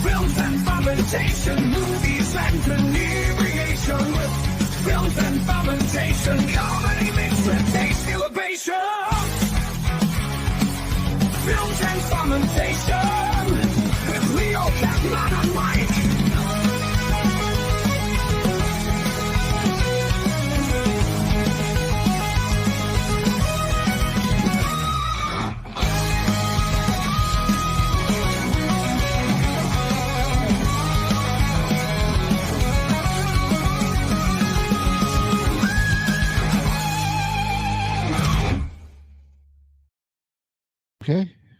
Films and fermentation, movies and inebriation. With films and fermentation, comedy mixed with tasty libation. Films and fermentation, with Leo Kaplan and Mike.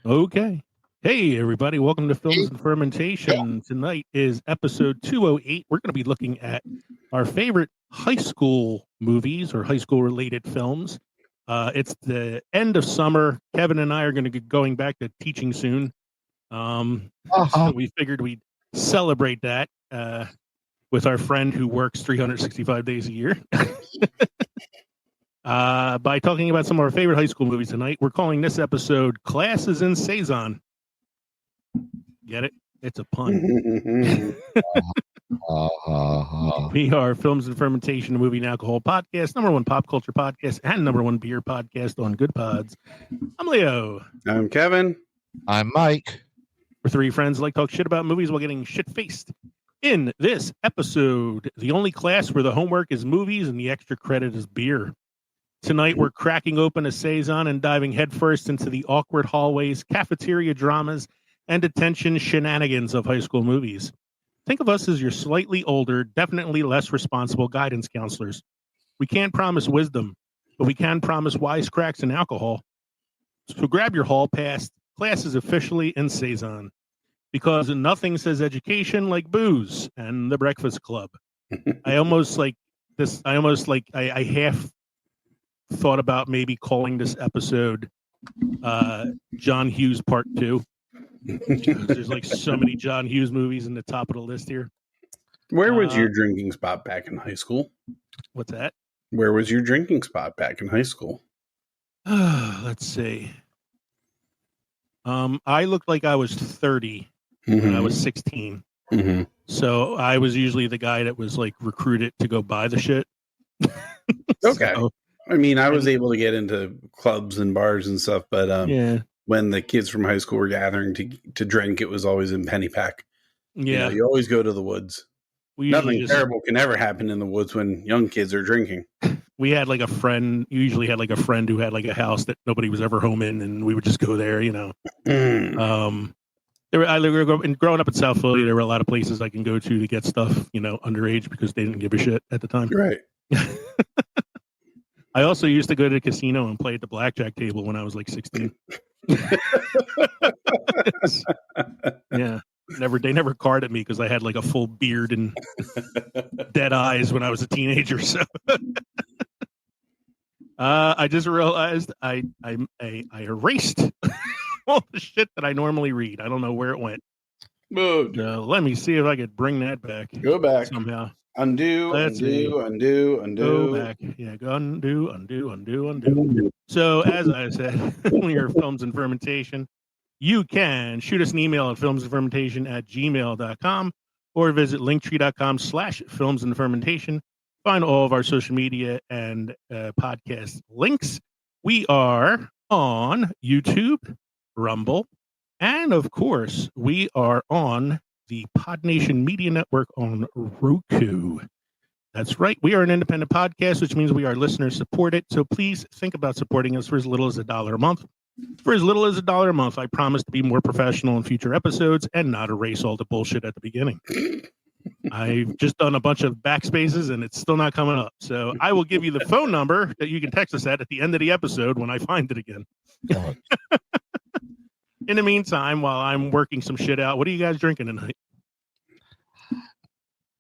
Okay. Hey, everybody. Welcome to Films and Fermentation. Tonight is episode 208. We're going to be looking at our favorite high school movies or high school related films. It's the end of summer. Kevin and I are going to be going back to teaching soon. So we figured we'd celebrate that with our friend who works 365 days a year. By talking about some of our favorite high school movies tonight. We're calling this episode Classes in Saison. Get it? It's a pun. We are Films and Fermentation, a movie and alcohol podcast, #1 pop culture podcast, and #1 beer podcast on Good Pods. I'm Leo. I'm Kevin. I'm Mike. We're three friends who like to talk shit about movies while getting shit-faced. In this episode, the only class where the homework is movies and the extra credit is beer. Tonight, we're cracking open a Saison and diving headfirst into the awkward hallways, cafeteria dramas, and detention shenanigans of high school movies. Think of us as your slightly older, definitely less responsible guidance counselors. We can't promise wisdom, but we can promise wisecracks and alcohol. So grab your hall pass. Class is officially in Saison, because nothing says education like booze and the Breakfast Club. I half thought about maybe calling this episode John Hughes Part 2. There's like so many John Hughes movies in the top of the list here. Where was your drinking spot back in high school? What's that? Where was your drinking spot back in high school? Let's see. I looked like I was 30 when I was 16. Mm-hmm. So I was usually the guy that was like recruited to go buy the shit. Okay. So, I mean, I was able to get into clubs and bars and stuff, but when the kids from high school were gathering to drink, it was always in penny pack. Yeah. You always go to the woods. Nothing terrible can ever happen in the woods when young kids are drinking. We had like a friend, usually had like a friend who had like a house that nobody was ever home in, and we would just go there, Growing up in South Philly, there were a lot of places I can go to get stuff, underage, because they didn't give a shit at the time. Right. I also used to go to the casino and play at the blackjack table when I was like 16. Yeah. They never carded me because I had like a full beard and dead eyes when I was a teenager. So I just realized I erased all the shit that I normally read. I don't know where it went. Let me see if I could bring that back. Go back somehow. Undo. Go back. Yeah, go undo. So, as I said, we are Films and Fermentation. You can shoot us an email at filmsandfermentation@gmail.com or visit linktree.com/filmsandfermentation. Find all of our social media and podcast links. We are on YouTube, Rumble, and of course, we are on the Podnation Media Network on Roku. That's right. We are an independent podcast, which means we are listener supported. So please think about supporting us for as little as $1 a month. For as little as $1 a month, I promise to be more professional in future episodes and not erase all the bullshit at the beginning. I've just done a bunch of backspaces and it's still not coming up. So I will give you the phone number that you can text us at the end of the episode when I find it again. In the meantime, while I'm working some shit out, what are you guys drinking tonight?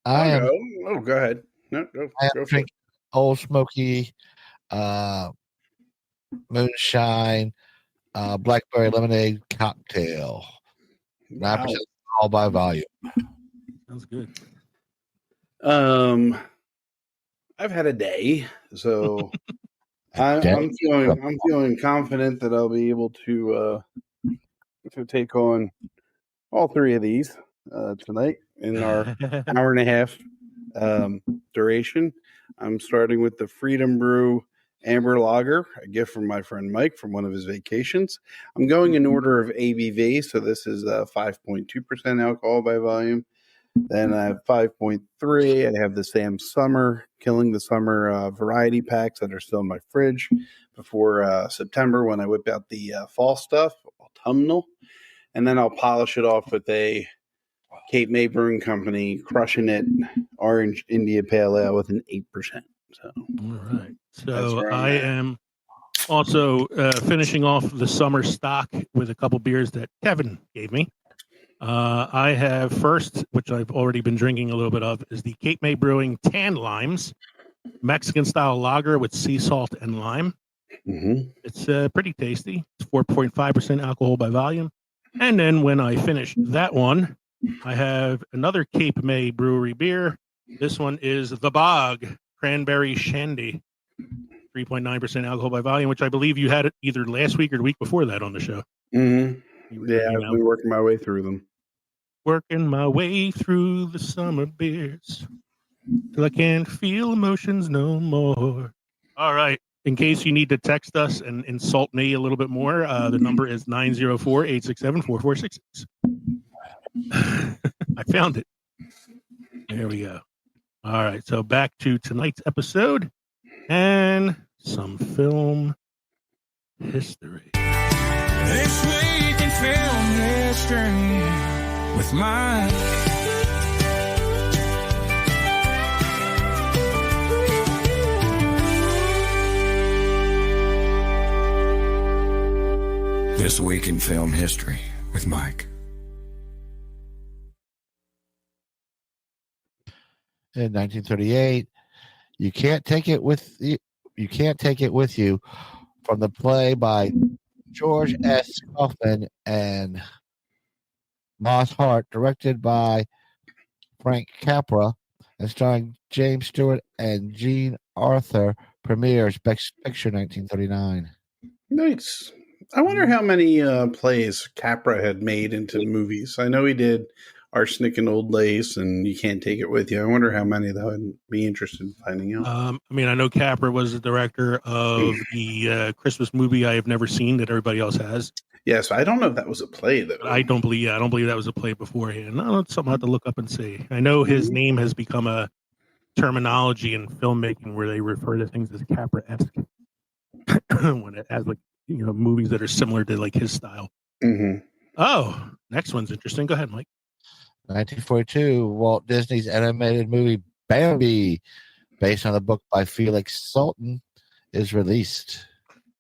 Go ahead. No, go drinking Old Smoky, moonshine, blackberry lemonade cocktail. 9% all by volume. Sounds good. I've had a day, so I'm feeling confident that I'll be able to take on all three of these. tonight in our hour and a half duration. I'm starting with the Freedom Brew Amber Lager, a gift from my friend Mike from one of his vacations. I'm going in order of ABV, so this is 5.2% alcohol by volume. Then I have 5.3. I have the Sam Summer, Killing the Summer variety packs that are still in my fridge before September when I whip out the fall stuff, autumnal. And then I'll polish it off with a Cape May Brewing Company Crushing It Orange India Pale Ale with an 8%. So, all right. So I am also finishing off the summer stock with a couple beers that Kevin gave me. I have first, which I've already been drinking a little bit of, is the Cape May Brewing Tan Limes Mexican style lager with sea salt and lime. Mm-hmm. It's pretty tasty. It's 4.5% alcohol by volume. And then when I finish that one, I have another Cape May Brewery beer. This one is The Bog Cranberry Shandy, 3.9% alcohol by volume, which I believe you had it either last week or the week before that on the show. Mm-hmm. Yeah, I've been working my way through them. Working my way through the summer beers till I can't feel emotions no more. All right. In case you need to text us and insult me a little bit more, the number is 904-867-4466. I found it. There we go. All right. So back to tonight's episode and some film history. This week in film history with Mike. This week in film history with Mike. In 1938, You Can't Take It With You. You Can't Take It With You, from the play by George S. Kaufman and Moss Hart, directed by Frank Capra, and starring James Stewart and Jean Arthur, premieres Best Picture 1939. Nice. I wonder how many plays Capra had made into movies. I know he did Arsenic and Old Lace and You Can't Take It With You. I wonder how many, though. I'd be interested in finding out. I mean, I know Capra was the director of the Christmas movie I have never seen that everybody else has. Yes, I don't know if that was a play, though. I don't believe that was a play beforehand. No, it's something I have to look up and see. I know his name has become a terminology in filmmaking where they refer to things as Capra-esque when it has, like, you know, movies that are similar to like his style. Mm-hmm. Oh, next one's interesting. Go ahead, Mike. 1942, Walt Disney's animated movie Bambi, based on the book by Felix Salten, is released.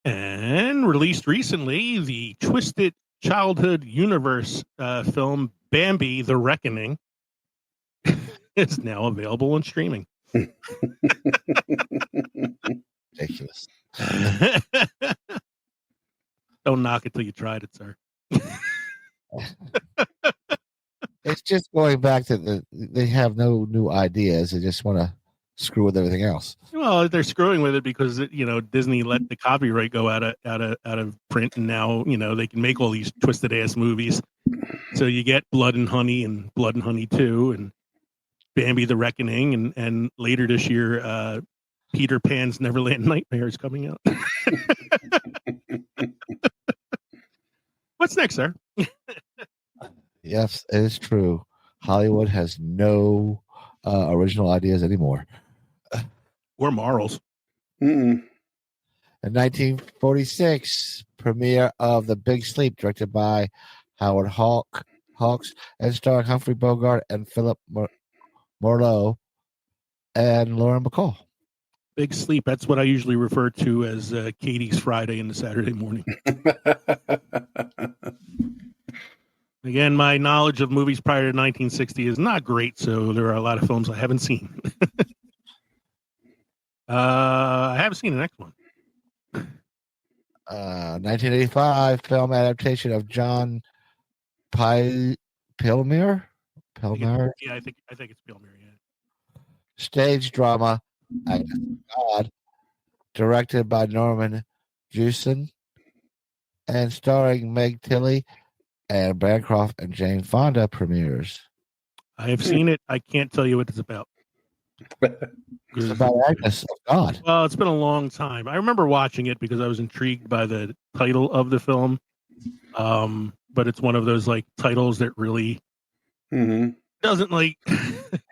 And released recently, the Twisted Childhood Universe film Bambi: The Reckoning is now available on streaming. Ridiculous. Don't knock it till you tried it, sir. It's just going back to they have no new ideas. They just want to screw with everything else. Well, they're screwing with it because Disney let the copyright go out of print, and now they can make all these twisted ass movies. So you get Blood and Honey and Blood and Honey 2 and Bambi: The Reckoning, and later this year, Peter Pan's Neverland Nightmare is coming out. What's next, sir? Yes, it is true. Hollywood has no original ideas anymore. Or morals. Mm-mm. In 1946, premiere of The Big Sleep, directed by Howard Hawks, and starring Humphrey Bogart and Philip Marlowe and Lauren Bacall. Big Sleep. That's what I usually refer to as Katie's Friday in the Saturday morning. Again, my knowledge of movies prior to 1960 is not great, so there are a lot of films I haven't seen. I haven't seen the next one. 1985 film adaptation of John Pilmer. Yeah, I think it's Pilmer. Yeah. Stage drama, Agnes God, directed by Norman Jewison, and starring Meg Tilly and Bancroft and Jane Fonda, premieres I have seen it. I can't tell you what it's about. It's about Agnes of God. Well, it's been a long time. I remember watching it because I was intrigued by the title of the film. But it's one of those like titles that really doesn't like.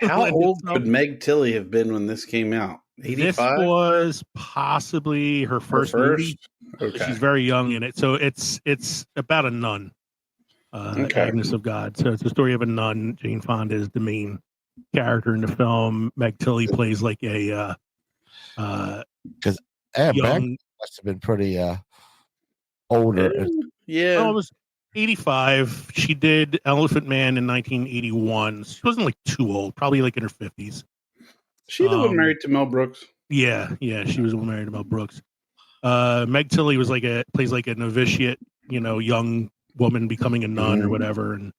How lend old itself. could Meg Tilly have been when this came out? This 85? was possibly her first movie. Okay. She's very young in it, so it's about a nun, Okay. Agnes of God. So it's the story of a nun. Jane Fonda is the main character in the film. Meg Tilly plays like a Because young. must have been pretty older. Yeah. Well, it was 85. She did Elephant Man in 1981. She wasn't like too old, probably like in her 50s. She the one married to Mel Brooks. Yeah, she was married to Mel Brooks. Meg Tilly was plays like a novitiate, young woman becoming a nun or whatever, and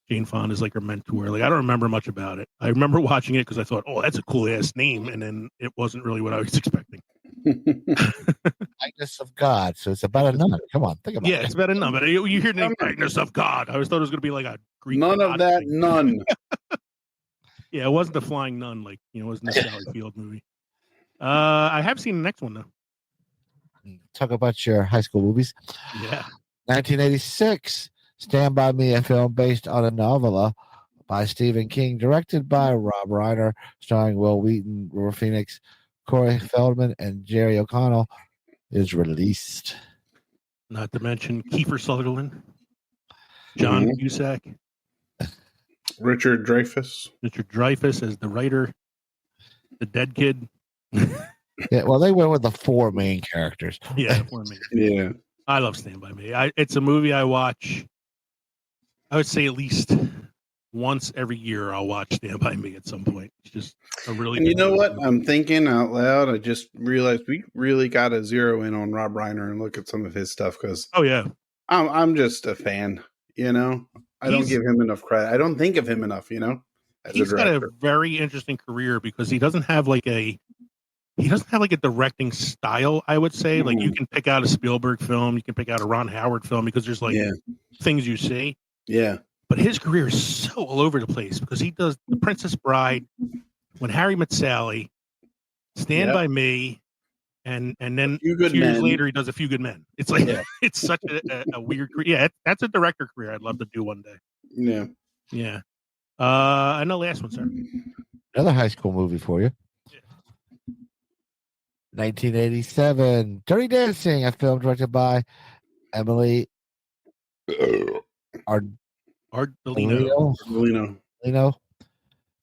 Jane Fonda is like her mentor. Like I don't remember much about it. I remember watching it because I thought, oh, that's a cool ass name, and then it wasn't really what I was expecting. Agnes of God. So it's about a nun. Come on, think about it. Yeah, it's about a nun. But you hear the name Agnes of God. I always thought it was going to be like a Greek. None of that, thing. none. Yeah, it wasn't the Flying Nun, like it wasn't the Sally Field movie. I have seen the next one though. Talk about your high school movies. Yeah. 1986, Stand By Me, a film based on a novella by Stephen King, directed by Rob Reiner, starring Will Wheaton, River Phoenix, Corey Feldman, and Jerry O'Connell, is released. Not to mention Kiefer Sutherland, John Cusack, Richard Dreyfuss as the writer, the dead kid. Yeah, well, they went with the four main characters. Yeah, four main. Yeah. I love Stand By Me. It's a movie I watch. I would say at least once every year I'll watch Stand By Me at some point. It's just a really. And you know what? I'm thinking out loud. I just realized we really got to zero in on Rob Reiner and look at some of his stuff because I'm just a fan. I don't give him enough credit. I don't think of him enough. He's got a very interesting career because he doesn't have like a directing style, I would say. Like you can pick out a Spielberg film, you can pick out a Ron Howard film because there's like things you see. Yeah. But his career is so all over the place because he does The Princess Bride, When Harry Met Sally, Stand By Me, and then a few years later he does A Few Good Men. It's like it's such a weird career. Yeah, that's a director career I'd love to do one day. Yeah. Yeah. And the last one, sir. Another high school movie for you. 1987, Dirty Dancing, a film directed by Emily Ardolino,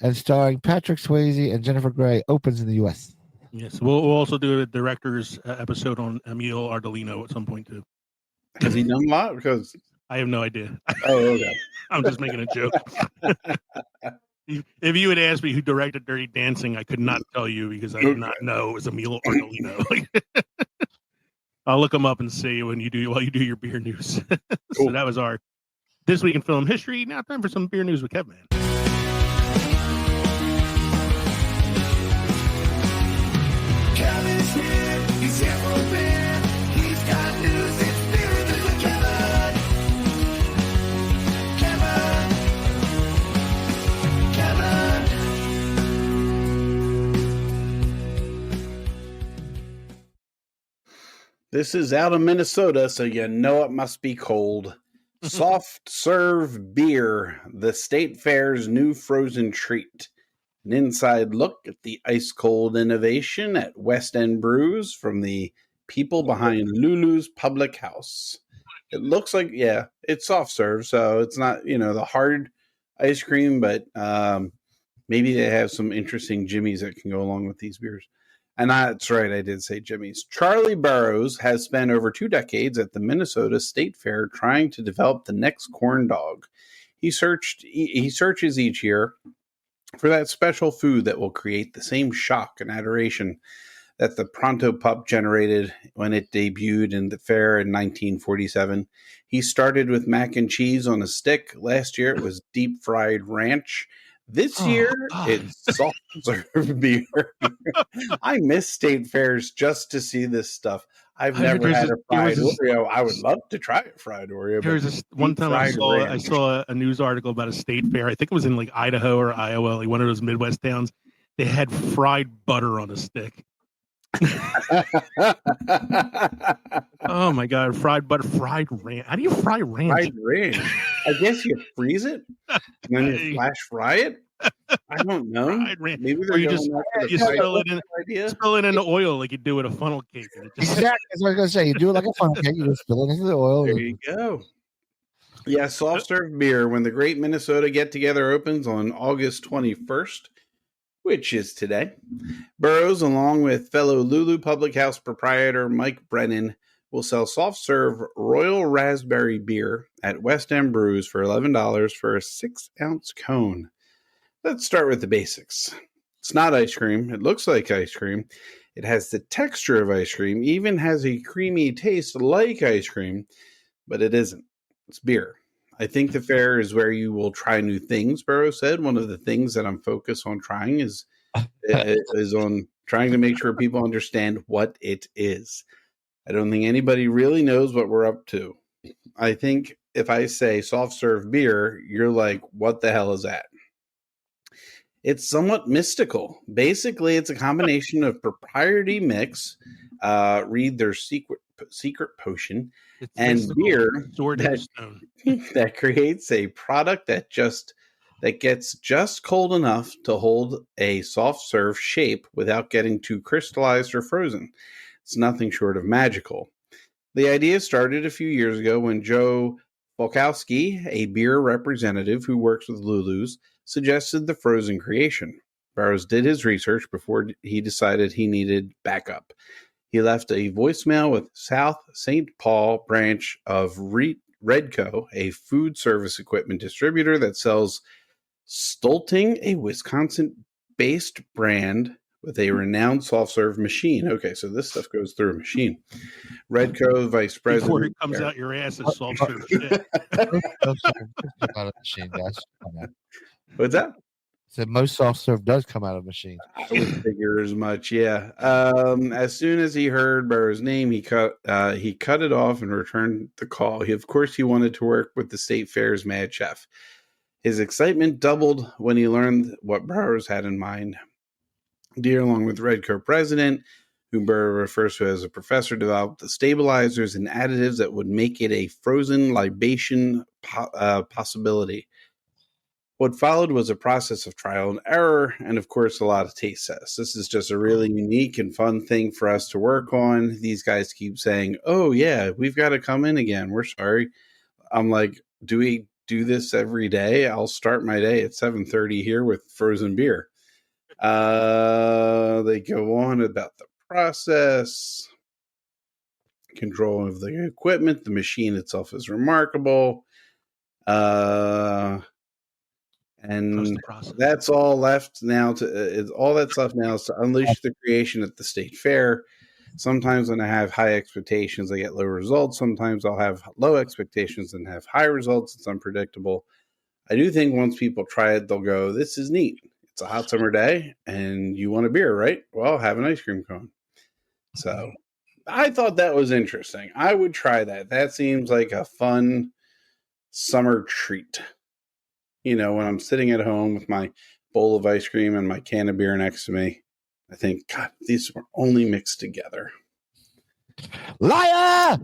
and starring Patrick Swayze and Jennifer Grey, opens in the U.S. Yes, we'll also do a director's episode on Emil Ardolino at some point too. Has he done a lot? Because I have no idea. Oh, okay. I'm just making a joke. If you had asked me who directed Dirty Dancing, I could not tell you because I did not know it was Emil Ardolino. I'll look him up and see while you do your beer news. So that was our This Week in Film History. Now time for some beer news with Kevin. Kevin's here. He's here for beer. He's got news. It's beer news with Kevin. This is out of Minnesota, so you know it must be cold. Soft serve beer, the State Fair's new frozen treat. An inside look at the ice cold innovation at West End Brews from the people behind Lulu's Public House. It looks like, it's soft serve, so it's not, the hard ice cream, but maybe they have some interesting jimmies that can go along with these beers. And that's right, I did say Jimmy's. Charlie Burrows has spent over 2 decades at the Minnesota State Fair trying to develop the next corn dog. He searches each year for that special food that will create the same shock and adoration that the Pronto Pup generated when it debuted in the fair in 1947. He started with mac and cheese on a stick. Last year it was deep fried ranch. This year, it's soft serve beer. I miss state fairs just to see this stuff. I've never There's had a- a there was fried this- Oreo. I would love to try a fried Oreo, There but was this one deep time I fried I ranch. saw a news article about a state fair. I think it was in like Idaho or Iowa, like one of those Midwest towns. They had fried butter on a stick. Oh my god, fried butter, fried ranch. How do you fry ranch? Fried ranch. I guess you freeze it and then you flash fry it. I don't know. Fried ranch. Maybe Or they're you going just after the you fried spill it in idea. spill it in the oil like you do with a funnel cake, and it just Exactly. That's what I was gonna say. You do it like a funnel cake. You just spill it into the oil. There you go. Yeah, soft serve beer. When the Great Minnesota Get Together opens on August 21st, which is today, Burroughs, along with fellow Lulu Public House proprietor Mike Brennan, will sell soft serve Royal Raspberry beer at West End Brews for $11 for a 6-ounce cone. Let's start with the basics. It's not ice cream. It looks like ice cream. It has the texture of ice cream, even has a creamy taste like ice cream, but it isn't. It's beer. I think the fair is where you will try new things, Burroughs said. One of the things that I'm focused on trying is on trying to make sure people understand what it is. I don't think anybody really knows what we're up to. I think if I say soft serve beer, you're like, what the hell is that? It's somewhat mystical. Basically, it's a combination of proprietary mix, read their secret potion, it's and mystical. beer Sword in the stone. that creates a product that gets just cold enough to hold a soft serve shape without getting too crystallized or frozen. It's nothing short of magical. The idea started a few years ago when Joe Volkowski, a beer representative who works with Lulu's, suggested the frozen creation. Burroughs did his research before he decided he needed backup. He left a voicemail with South St. Paul branch of Redco, a food service equipment distributor that sells Stolting, a Wisconsin-based brand with a renowned soft-serve machine. Okay, so this stuff goes through a machine. Redco vice president. Before it comes out your ass is soft serve shit. Most soft serve does come out of machine, guys. What's that? So most soft serve does come out of machines. I would figure as much, yeah. As soon as he heard Burroughs' name, he cut it off and returned the call. Of course, he wanted to work with the state fair's mad chef. His excitement doubled when he learned what Burroughs had in mind. Deere, along with Redco president, whom Burroughs refers to as a professor, developed the stabilizers and additives that would make it a frozen libation possibility. What followed was a process of trial and error, and of course, a lot of taste tests. This is just a really unique and fun thing for us to work on. These guys keep saying, "Oh yeah, we've got to come in again. We're sorry." I'm like, "Do we do this every day?" I'll start my day at 7:30 here with frozen beer. They go on about the process, control of the equipment. The machine itself is remarkable. And that's all left now all that's left now is to unleash the creation at the state fair. Sometimes when I have high expectations, I get low results. Sometimes I'll have low expectations and have high results. It's unpredictable. I do think once people try it, they'll go, this is neat. It's a hot summer day and you want a beer, right? Well, have an ice cream cone. So I thought that was interesting. I would try that. That seems like a fun summer treat. You know, when I'm sitting at home with my bowl of ice cream and my can of beer next to me, I think, God, these were only mixed together. Liar!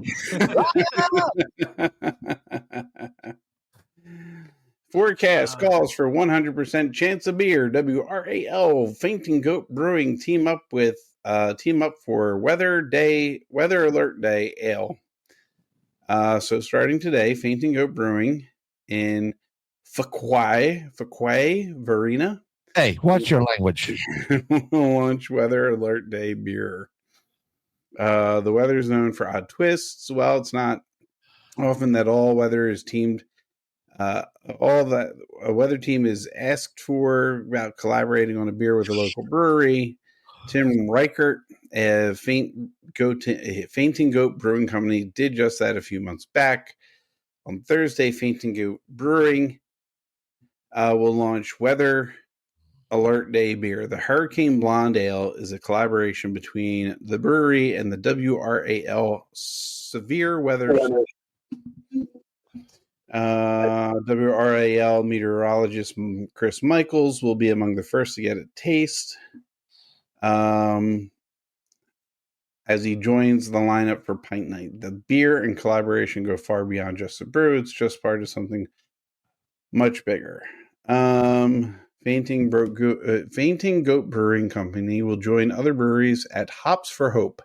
Forecast calls for 100% chance of beer. WRAL Fainting Goat Brewing team up for Weather Alert Day Ale. So starting today, Fainting Goat Brewing in Fuquay, Varina. Hey, what's your language? Launch Weather Alert Day beer. The weather is known for odd twists. Well, it's not often that all weather is teamed. All that a weather team is asked for about collaborating on a beer with a local brewery. Tim Reichert, Fainting Goat Brewing Company, did just that a few months back. On Thursday, Fainting Goat Brewing will launch Weather Alert Day beer. The Hurricane Blonde Ale is a collaboration between the brewery and the WRAL Severe Weather. WRAL meteorologist Chris Michaels will be among the first to get a taste as he joins the lineup for Pint Night. The beer and collaboration go far beyond just a brew. It's just part of something much bigger. Fainting Goat Brewing Company will join other breweries at Hops for Hope,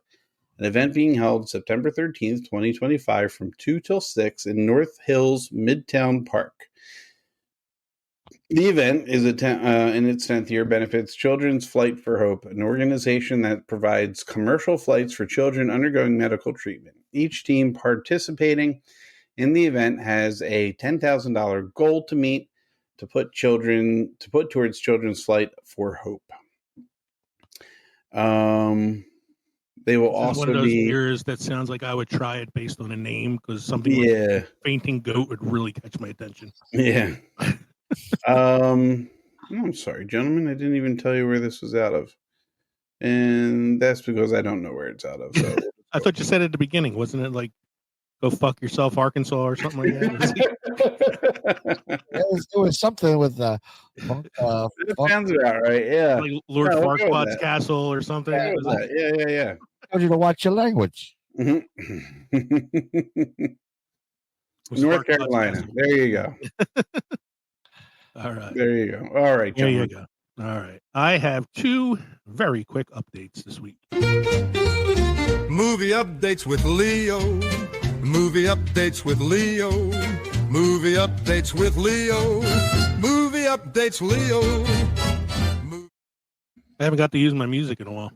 an event being held September 13th, 2025 from 2 till 6 in North Hills Midtown Park. The event is in its 10th year benefits Children's Flight for Hope, an organization that provides commercial flights for children undergoing medical treatment. Each team participating in the event has a $10,000 goal to meet to put towards Children's Flight for Hope. They will also one of those be beers that sounds like I would try it based on a name, because something like Fainting Goat would really catch my attention. Yeah. I'm sorry, gentlemen. I didn't even tell you where this was out of. And that's because I don't know where it's out of. So I thought you said at the beginning, wasn't it like go fuck yourself, Arkansas, or something like that? It was something with it sounds about right, yeah. Like Lord Farquaad's Castle or something. Yeah. I told you to watch your language. North Carolina. There you go. All right. There you go. All right, there you go. All right. I have 2 very quick updates this week. Movie updates with Leo. Movie updates with Leo. Movie updates with Leo. Movie updates Leo. I haven't got to use my music in a while.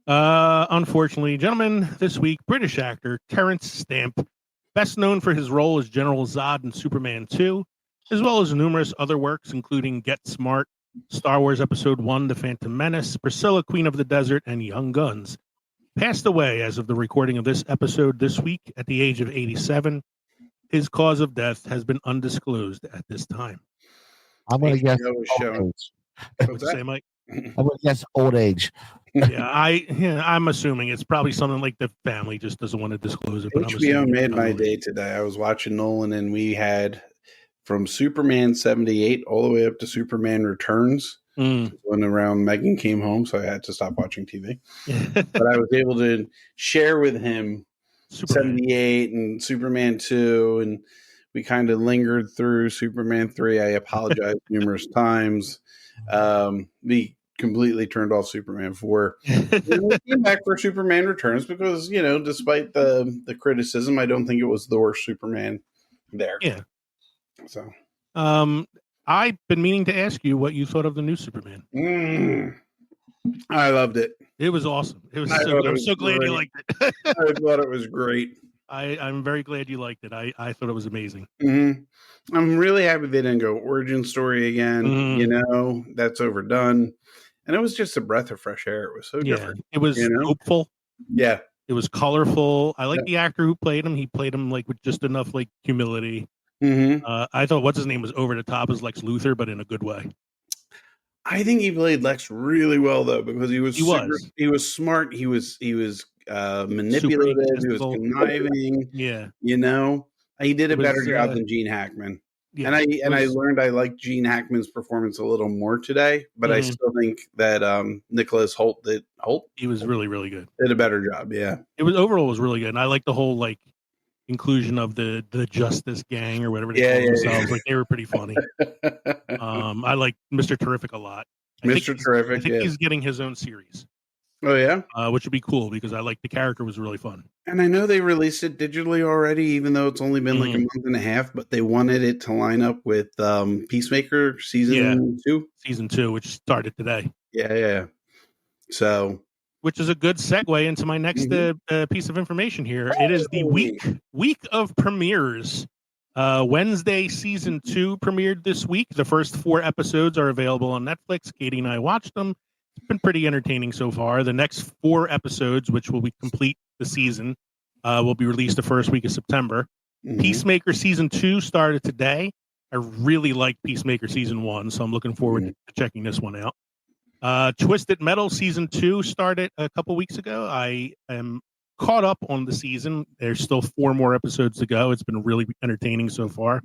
Unfortunately, gentlemen, this week, British actor Terence Stamp, best known for his role as General Zod in Superman 2, as well as numerous other works, including Get Smart, Star Wars Episode 1, The Phantom Menace, Priscilla, Queen of the Desert, and Young Guns, passed away as of the recording of this episode this week at the age of 87. His cause of death has been undisclosed at this time. I'm going to guess old age. What'd you say, Mike? I'm going to guess old age. I'm assuming it's probably something like the family just doesn't want to disclose it. But HBO made my day today. I was watching Nolan, and we had from Superman 78 all the way up to Superman Returns. When around Megan came home, so I had to stop watching TV. But I was able to share with him Superman 78 and Superman 2, and we kind of lingered through Superman 3. I apologized numerous times. We completely turned off Superman 4. And we came back for Superman Returns because, despite the criticism, I don't think it was the worst Superman there. Yeah. So, I've been meaning to ask you what you thought of the new Superman. I loved it. It was awesome. It was I'm so glad you liked it. I thought it was great. I'm very glad you liked it. I thought it was amazing. I'm really happy they didn't go origin story again. That's overdone. And it was just a breath of fresh air. It was so different. It was hopeful. Yeah. It was colorful. I like the actor who played him. He played him like with just enough like humility. I thought what's his name was over the top as Lex Luthor, but in a good way. I think he played Lex really well though, because he was smart. He was manipulative. He was conniving. Yeah. He did a better job than Gene Hackman. Yeah, I learned I liked Gene Hackman's performance a little more today, but I still think that Nicholas Hoult he was really, really good. Did a better job. Yeah. It was overall was really good. And I like the whole like inclusion of the Justice Gang or whatever they call themselves. Like they were pretty funny. I like Mr. Terrific a lot. Mr. Terrific. I think he's getting his own series. Oh yeah, which would be cool because I like the character was really fun. And I know they released it digitally already, even though it's only been like a month and a half. But they wanted it to line up with Peacemaker season 2. Season 2, which started today. Yeah. So, which is a good segue into my next piece of information here. It is the week of premieres. Wednesday season 2 premiered this week. The first 4 episodes are available on Netflix. Katie and I watched them. It's been pretty entertaining so far. The next 4 episodes, which will be complete the season, will be released the first week of September. Peacemaker season 2 started today. I really like Peacemaker season 1, so I'm looking forward to checking this one out. Twisted Metal season 2 started a couple weeks ago. I am caught up on the season. There's still 4 more episodes to go. It's been really entertaining so far.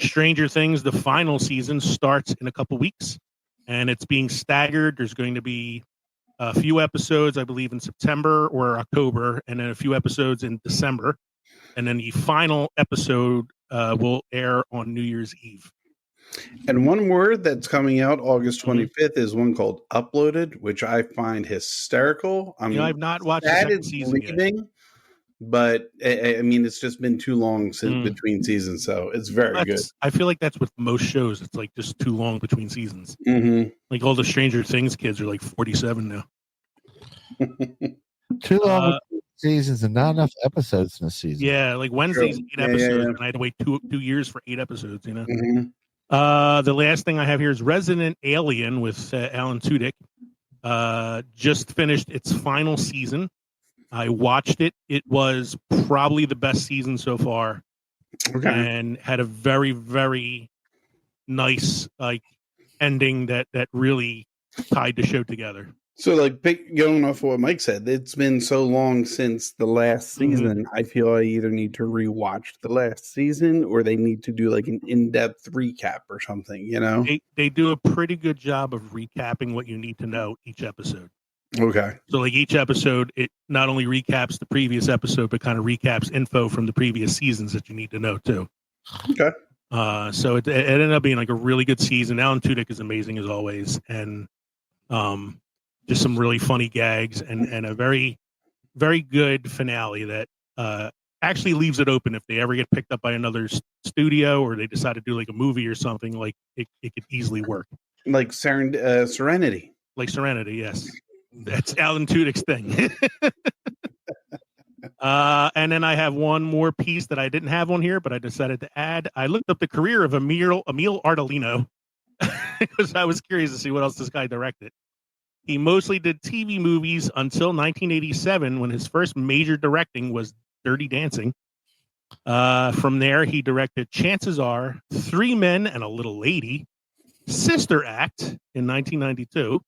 Stranger Things, the final season, starts in a couple weeks, and it's being staggered. There's going to be a few episodes, I believe, in September or October, and then a few episodes in December. And then the final episode will air on New Year's Eve. And one word that's coming out August 25th is one called Uploaded, which I find hysterical. I've not watched the second season yet. But I mean, it's just been too long since between seasons, so it's very good. I feel like that's with most shows. It's like just too long between seasons. Mm-hmm. Like all the Stranger Things kids are like 47 now. Too long seasons and not enough episodes in a season. Yeah, like Wednesday's 8 episodes, and I had to wait 2 years for 8 episodes. Mm-hmm. The last thing I have here is Resident Alien with Alan Tudyk. Just finished its final season. I watched it. It was probably the best season so far, and had a very, very nice ending that really tied the show together. So, going off of what Mike said, it's been so long since the last season. I feel I either need to rewatch the last season or they need to do like an in-depth recap or something. They do a pretty good job of recapping what you need to know each episode. Okay. So like each episode, it not only recaps the previous episode, but kind of recaps info from the previous seasons that you need to know too. Okay. So it ended up being like a really good season. Alan Tudyk is amazing as always. And just some really funny gags and a very, very good finale that actually leaves it open if they ever get picked up by another studio or they decide to do like a movie or something, like it could easily work. Like Serenity. Like Serenity, yes. That's Alan Tudyk's thing. And then I have one more piece that I didn't have on here, but I decided to add. I looked up the career of Emil Ardolino because I was curious to see what else this guy directed. He mostly did TV movies until 1987 when his first major directing was Dirty Dancing. From there, he directed Chances Are, 3 Men and a Little Lady, Sister Act in 1992.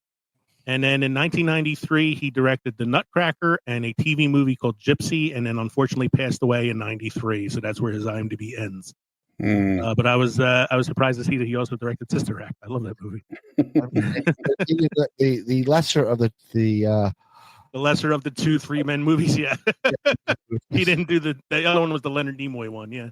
And then in 1993, he directed The Nutcracker and a TV movie called Gypsy, and then unfortunately passed away in 93. So that's where his IMDb ends. But I was surprised to see that he also directed Sister Act. I love that movie. the lesser of the lesser of the 2 3 Men movies. Yeah, he didn't do the other one was the Leonard Nimoy one. Yeah.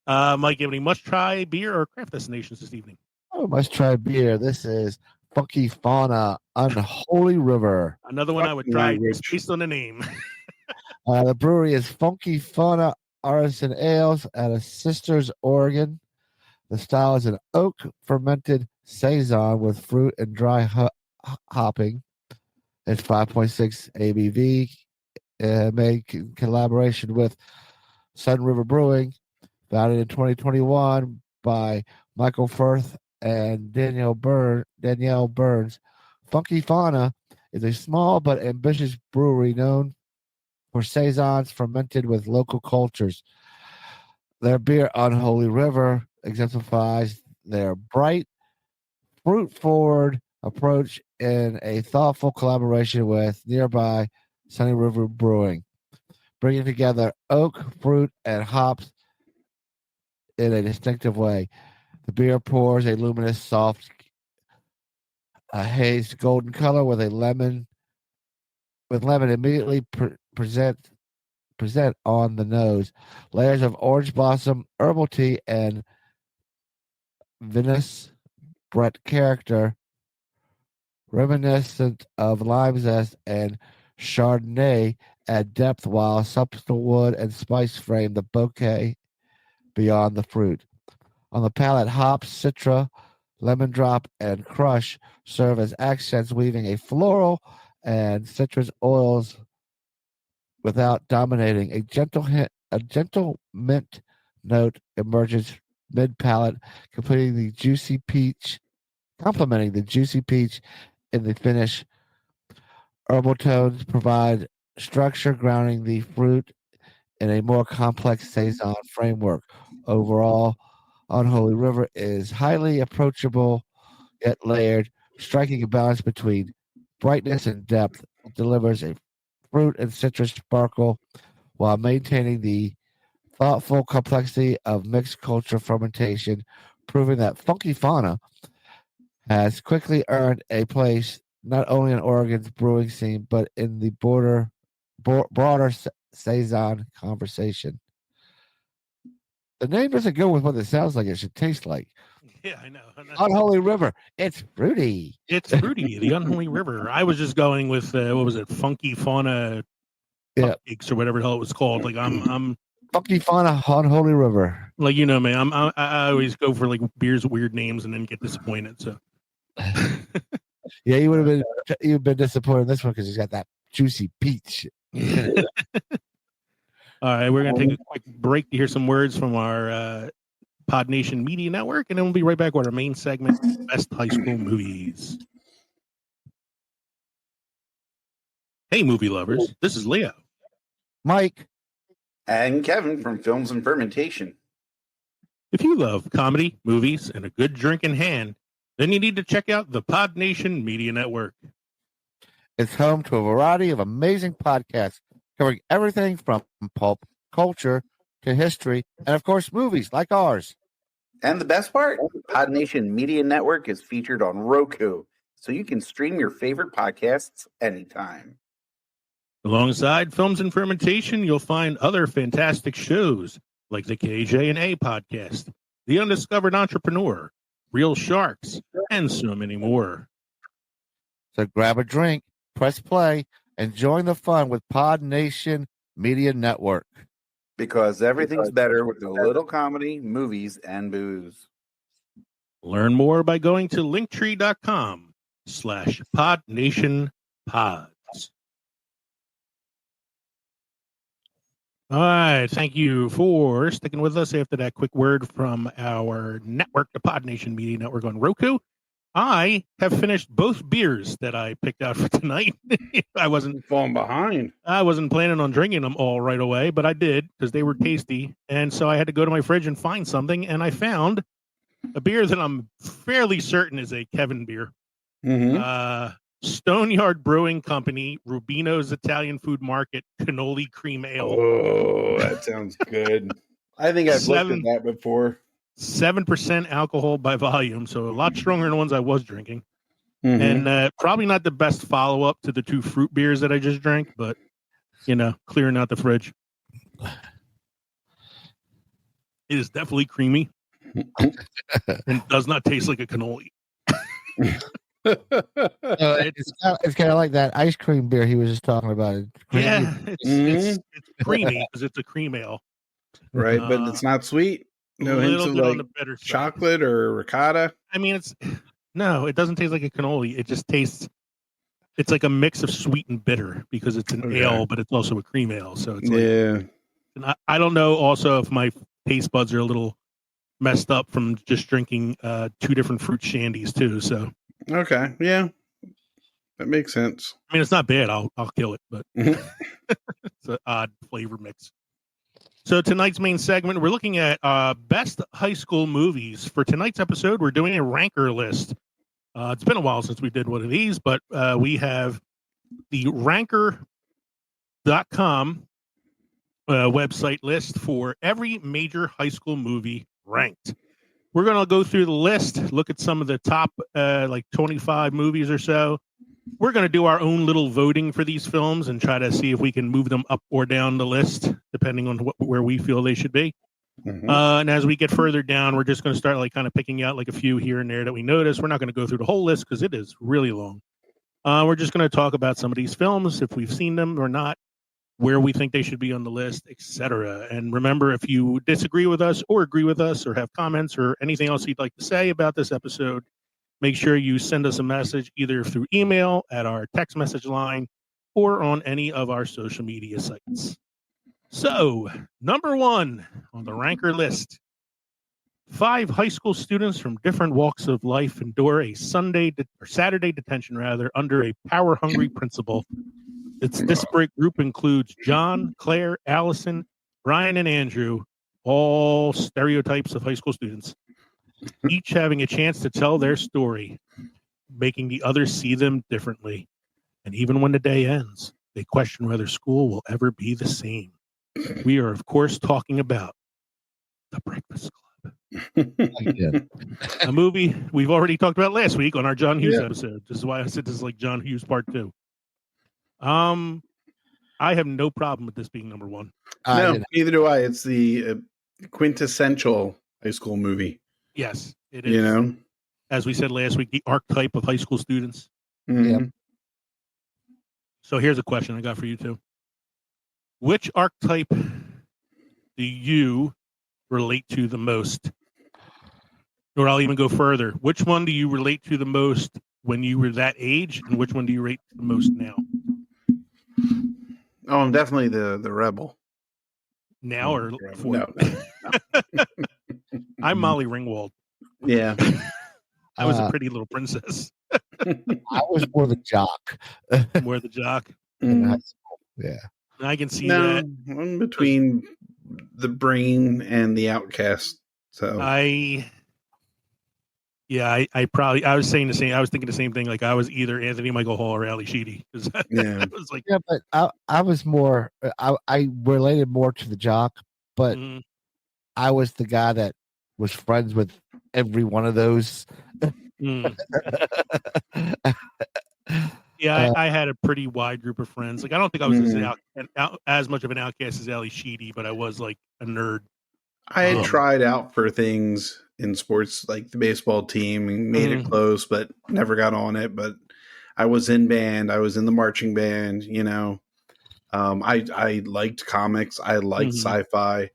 Mike, you have any must-try beer or craft destinations this evening? Oh, must-try beer. This is Funky Fauna Unholy River. Another one I would try just based on the name. The brewery is Funky Fauna Artisan Ales out of Sisters, Oregon. The style is an oak fermented saison with fruit and dry hopping. It's 5.6 ABV. Made in collaboration with Sun River Brewing. Founded in 2021 by Michael Firth and Danielle Burns. Funky Fauna is a small but ambitious brewery known for saisons fermented with local cultures. Their beer Unholy River exemplifies their bright, fruit-forward approach in a thoughtful collaboration with nearby Sunny River Brewing, bringing together oak, fruit, and hops in a distinctive way. The beer pours a luminous, soft, hazed golden color with lemon immediately present on the nose. Layers of orange blossom, herbal tea, and vinous Brett character, reminiscent of lime zest and Chardonnay, add depth, while subtle wood and spice frame the bouquet beyond the fruit. On the palate, hops, citra, lemon drop, and crush serve as accents, weaving a floral and citrus oils without dominating. A gentle mint note emerges mid-palate, complementing the juicy peach in the finish. Herbal tones provide structure, grounding the fruit in a more complex saison framework. Overall, Unholy River is highly approachable yet layered, striking a balance between brightness and depth. It delivers a fruit and citrus sparkle while maintaining the thoughtful complexity of mixed culture fermentation, proving that Funky Fauna has quickly earned a place not only in Oregon's brewing scene, but in the broader Saison conversation. The name doesn't go with what it sounds like it should taste like. Yeah, I know. Unholy River. It's fruity. It's fruity, the Unholy River. I was just going with what was it, Funky Fauna Yeah. Cupcakes or whatever the hell it was called. Like I'm Funky Fauna Unholy River. like, you know, man. I always go for like beers with weird names and then get disappointed. So Yeah, you've been disappointed in this one because he's got that juicy peach. all right, we're gonna take a quick break to hear some words from our Podnation Media Network, and then we'll be right back with our main segment, Best High School Movies. Hey, movie lovers, this is Leo. Mike. And Kevin from Films and Fermentation. If you love comedy, movies, and a good drink in hand, then you need to check out the Podnation Media Network. It's home to a variety of amazing podcasts covering everything from pulp culture to history, and of course, movies like ours. And the best part, Podnation Media Network is featured on Roku, so you can stream your favorite podcasts anytime. Alongside Films and Fermentation, you'll find other fantastic shows like the KJ&A podcast, The Undiscovered Entrepreneur, Real Sharks, and so many more. So grab a drink, press play, and join the fun with Podnation Media Network. Because everything's better with a little comedy, movies, and booze. Learn more by going to linktree.com/PodNationPods. All right. Thank you for sticking with us after that quick word from our network, the Podnation Media Network on Roku. I have finished both beers that I picked out for tonight. I wasn't falling behind. I wasn't planning on drinking them all right away, but I did because they were tasty. And so I had to go to my fridge and find something. And I found a beer that I'm fairly certain is a Kevin beer. Mm-hmm. Stoneyard Brewing Company, Rubino's Italian Food Market, Cannoli Cream Ale. Oh, that sounds good. I think I've looked at that before. 7% alcohol by volume, so a lot stronger than the ones I was drinking. Mm-hmm. And probably not the best follow-up to the two fruit beers that I just drank, but, you know, clearing out the fridge. It is definitely creamy and does not taste like a cannoli. It's kind of like that ice cream beer he was just talking about. Yeah, it's creamy because it's a cream ale. Right, but it's not sweet. No hints of like chocolate or ricotta. I mean, it doesn't taste like a cannoli. It just tastes, it's like a mix of sweet and bitter because it's an ale, but it's also a cream ale. So it's and I don't know also if my taste buds are a little messed up from just drinking two different fruit shandies too. So okay, yeah, that makes sense. I mean, it's not bad. I'll kill it, but it's an odd flavor mix. So tonight's main segment, we're looking at best high school movies. For tonight's episode, we're doing a ranker list. It's been a while since we did one of these, but we have the ranker.com website list for every major high school movie ranked. We're going to go through the list, look at some of the top like 25 movies or so. We're going to do our own little voting for these films and try to see if we can move them up or down the list, depending on where we feel they should be. Mm-hmm. And as we get further down, we're just going to start like kind of picking out like a few here and there that we notice. We're not going to go through the whole list because it is really long. We're just going to talk about some of these films, if we've seen them or not, where we think they should be on the list, etc. And remember, if you disagree with us or agree with us or have comments or anything else you'd like to say about this episode, make sure you send us a message either through email at our text message line or on any of our social media sites. So, number one on the ranker list, 5 high school students from different walks of life endure a Saturday detention under a power-hungry principal. Its disparate group includes John, Claire, Allison, Brian, and Andrew, all stereotypes of high school students, each having a chance to tell their story, making the others see them differently. And even when the day ends, they question whether school will ever be the same. We are, of course, talking about The Breakfast Club, Again. a movie we've already talked about last week on our John Hughes Yeah. episode. This is why I said this is like John Hughes Part 2. I have no problem with this being number one. No, neither do I. It's the quintessential high school movie. Yes, it is. You know, As we said last week, the archetype of high school students. Mhm. So here's a question I got for you two. Which archetype do you relate to the most? Or I'll even go further. Which one do you relate to the most when you were that age, and which one do you rate the most now? Oh, I'm definitely the rebel. Now or before? No. I'm Molly Ringwald. Yeah. I was a pretty little princess. I was more the jock. More the jock. in high Mm. school. Yeah. I can see No, that. I'm between the brain and the outcast. So I was saying the same. I was thinking the same thing. Like I was either Anthony Michael Hall or Ali Sheedy. yeah. I was like, Yeah, but I was more. I related more to the jock, but mm, I was the guy that was friends with every one of those. mm. Yeah, I had a pretty wide group of friends. Like I don't think I was as much of an outcast as Ali Sheedy, but I was like a nerd. I had tried out for things in sports, like the baseball team, and made it close, but never got on it. But I was in band. I was in the marching band. You know, I liked comics. I liked sci-fi.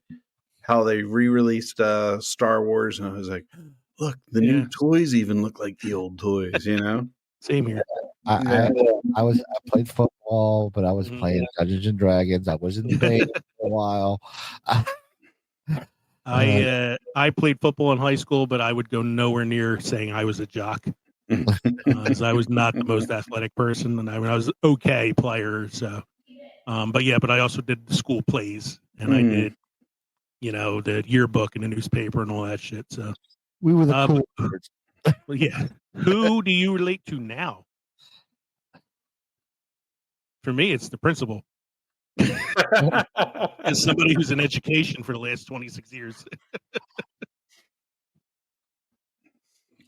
How they re-released Star Wars, and I was like, look, the new toys even look like the old toys. You know, Same here. I played football, but I was playing Dungeons and Dragons. I was in the band for a while. I played football in high school, but I would go nowhere near saying I was a jock, as I was not the most athletic person, and I was okay player. So, but I also did the school plays, and I did, the yearbook and the newspaper and all that shit. So we were the cool nerds. Well, yeah. Who do you relate to now? For me, it's the principal. As somebody who's in education for the last 26 years.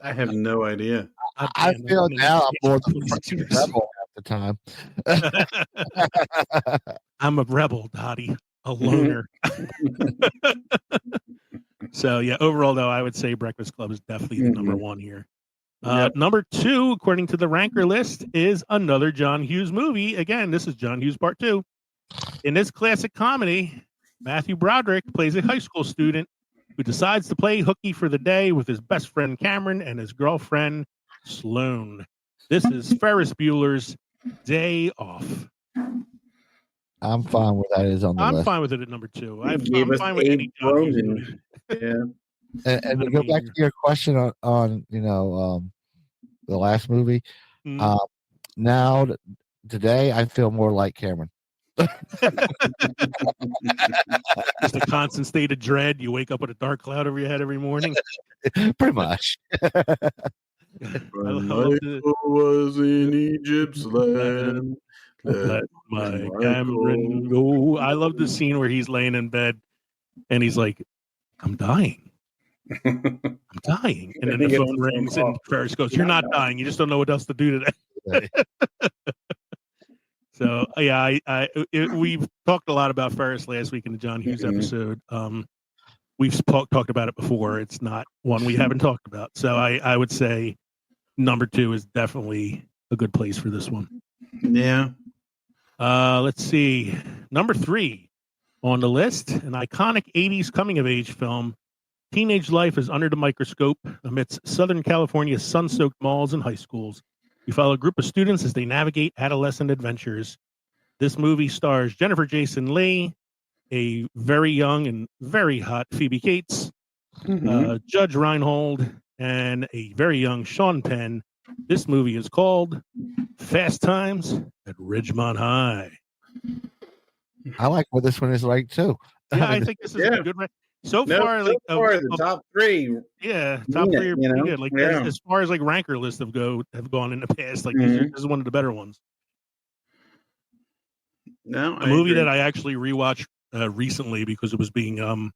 I have no idea. I feel now I'm more the rebel at the time. I'm a rebel, Dottie, a loner. So, yeah, overall, though, I would say Breakfast Club is definitely the number one here. Number two, according to the ranker list, is another John Hughes movie. Again, this is John Hughes Part 2. In this classic comedy, Matthew Broderick plays a high school student who decides to play hooky for the day with his best friend Cameron and his girlfriend Sloane. This is Ferris Bueller's Day Off. I'm fine with that. Is on the list. I'm fine with it at number two. I'm fine with Abe any John Hughes movie. Yeah. And to go back to your question on the last movie, now today I feel more like Cameron. Just a constant state of dread. You wake up with a dark cloud over your head every morning. Pretty much. Was in Egypt's land. Let my Cameron go. I love the scene where he's laying in bed and he's like, I'm dying. I'm dying. And then the phone rings and Ferris goes, you're not dying. You just don't know what else to do today. So, yeah, we've talked a lot about Ferris last week in the John Hughes episode. We've talked about it before. It's not one we haven't talked about. So I would say number two is definitely a good place for this one. Yeah. Let's see. Number three on the list, an iconic 80s coming-of-age film. Teenage life is under the microscope amidst Southern California's sun-soaked malls and high schools. We follow a group of students as they navigate adolescent adventures. This movie stars Jennifer Jason Leigh, a very young and very hot Phoebe Cates, Judge Reinhold, and a very young Sean Penn. This movie is called Fast Times at Ridgemont High. I like what this one is like too. Yeah, I think this is a good one. So No, far, so like far the top three. yeah, top mean three it, are you pretty know? good. Like Yeah. as far as like ranker lists have gone in the past, like Mhm. this is one of the better ones. No, A I movie agree. that I actually rewatched recently because it was being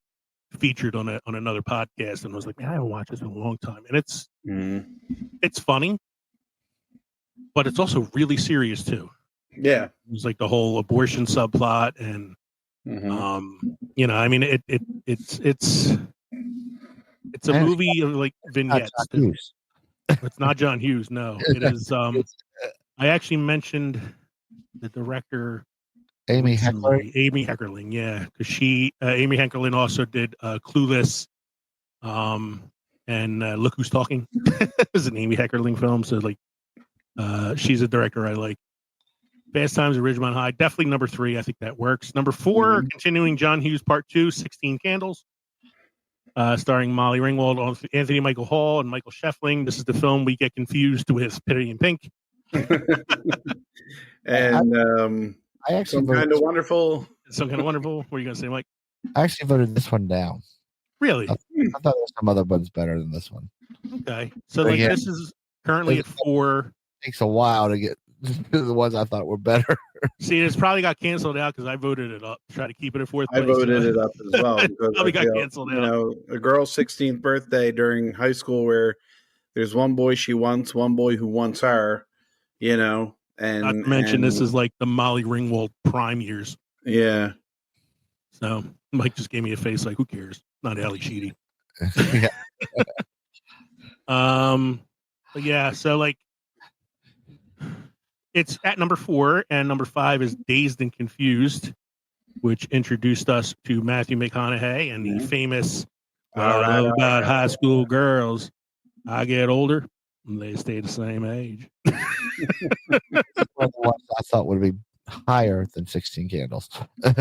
featured on another podcast, and I was like, man, I haven't watched this in a long time, and Mhm. it's funny, but it's also really serious too. Yeah. It's like the whole abortion subplot, and Mhm. I mean, it's a And movie of like it's not vignettes John too. Hughes. It's not John Hughes, no. It is. It's I actually mentioned the director Amy Heckler. recently, Amy Heckerling, yeah, because Amy Heckerling also did Clueless, and Look Who's Talking. It's an Amy Heckerling film, so like, she's a director I like. Fast Times at Ridgemont High, definitely number 3. I think that works. Number 4, Mhm. continuing John Hughes Part 2, 16 Candles, starring Molly Ringwald, Anthony Michael Hall, and Michael Scheffling. This is the film we get confused with Pretty in Pink. And I actually Some voted, Kind of Wonderful. Some Kind of Wonderful. What are you going to say, Mike? I actually voted this one down. Really? I thought there was some other ones better than this one. Okay. So, But like, yeah. this is currently at 4. It takes a while to get to the ones I thought were better. See, it's probably got canceled out because I voted it up to try to keep it at 4th I place. voted it up as well because Probably I got feel, canceled out. a girl's 16th birthday during high school where there's one boy she wants, one boy who wants her, and Not to mention, this is like the Molly Ringwald prime years. yeah. So Mike just gave me a face like, who cares? Not Ali Sheedy. Yeah. But yeah, so like, it's at number 4, and number 5 is Dazed and Confused, which introduced us to Matthew McConaughey and the famous "What All I right, love all about right. high school girls, I get older and they stay the same age." One of the ones I thought would be higher than 16 Candles.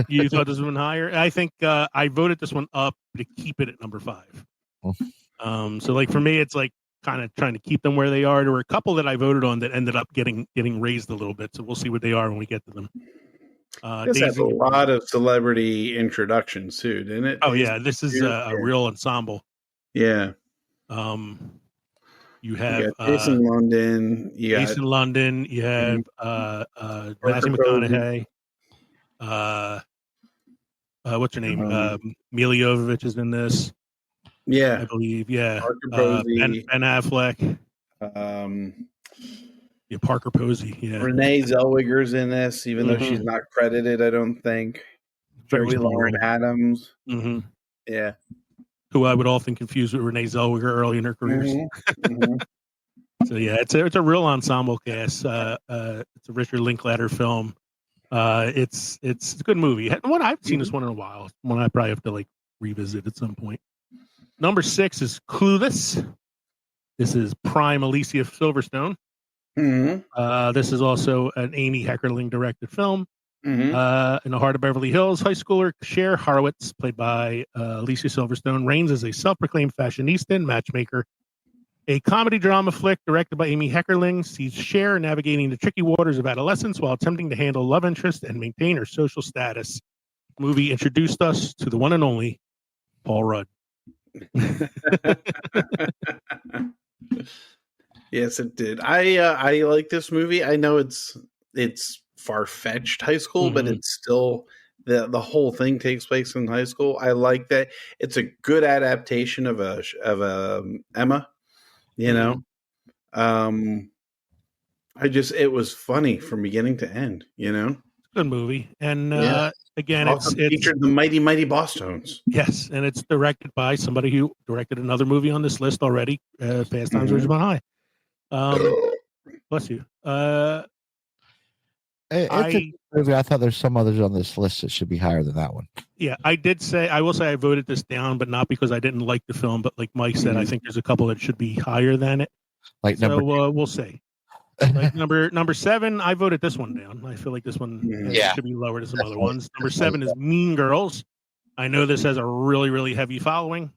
You thought this one higher? I think I voted this one up to keep it at number 5. So like for me, it's like kind of trying to keep them where they are. There were a couple that I voted on that ended up getting raised a little bit, so we'll see what they are when we get to them. This has a lot of celebrity introductions too, didn't it? Oh yeah, this is a real ensemble. Yeah. You have Jason London. Jason London. You have Matthew McConaughey. What's her name? Mila Jovovich is in this. Yeah, I believe. Yeah, Parker Posey. Ben Affleck. Yeah, Parker Posey. Yeah, Renee Zellweger's in this, even though she's not credited. I don't think. Very Joey small Lauren role. Adams. Mm-hmm. Yeah, who I would often confuse with Renee Zellweger early in her careers. Mm-hmm. So yeah, it's a real ensemble cast. It's a Richard Linklater film. It's a good movie. One I've seen this one in a while. One I probably have to like revisit at some point. Number 6 is Clueless. This is prime Alicia Silverstone. Mm-hmm. This is also an Amy Heckerling directed film. Mm-hmm. In the heart of Beverly Hills, high schooler Cher Horowitz, played by Alicia Silverstone, reigns as a self-proclaimed fashionista and matchmaker. A comedy drama flick directed by Amy Heckerling sees Cher navigating the tricky waters of adolescence while attempting to handle love interest and maintain her social status. The movie introduced us to the one and only Paul Rudd. Yes, it did. I like this movie. I know it's far-fetched high school, but it's still the whole thing takes place in high school. I like that it's a good adaptation of a Emma. It was funny from beginning to end. Good movie, and again, also it's featured the mighty Boss Tones. Yes, and it's directed by somebody who directed another movie on this list already, Fast Times at Ridgemont High. Bless you. It's a good movie. I thought there's some others on this list that should be higher than that one. Yeah, I will say I voted this down, but not because I didn't like the film, but like Mike said, I think there's a couple that should be higher than it. Like we'll see. Like number 7, I voted this one down. I feel like this one should be lower than some other ones. Number 7 is Mean Girls. I know this has a really, really heavy following.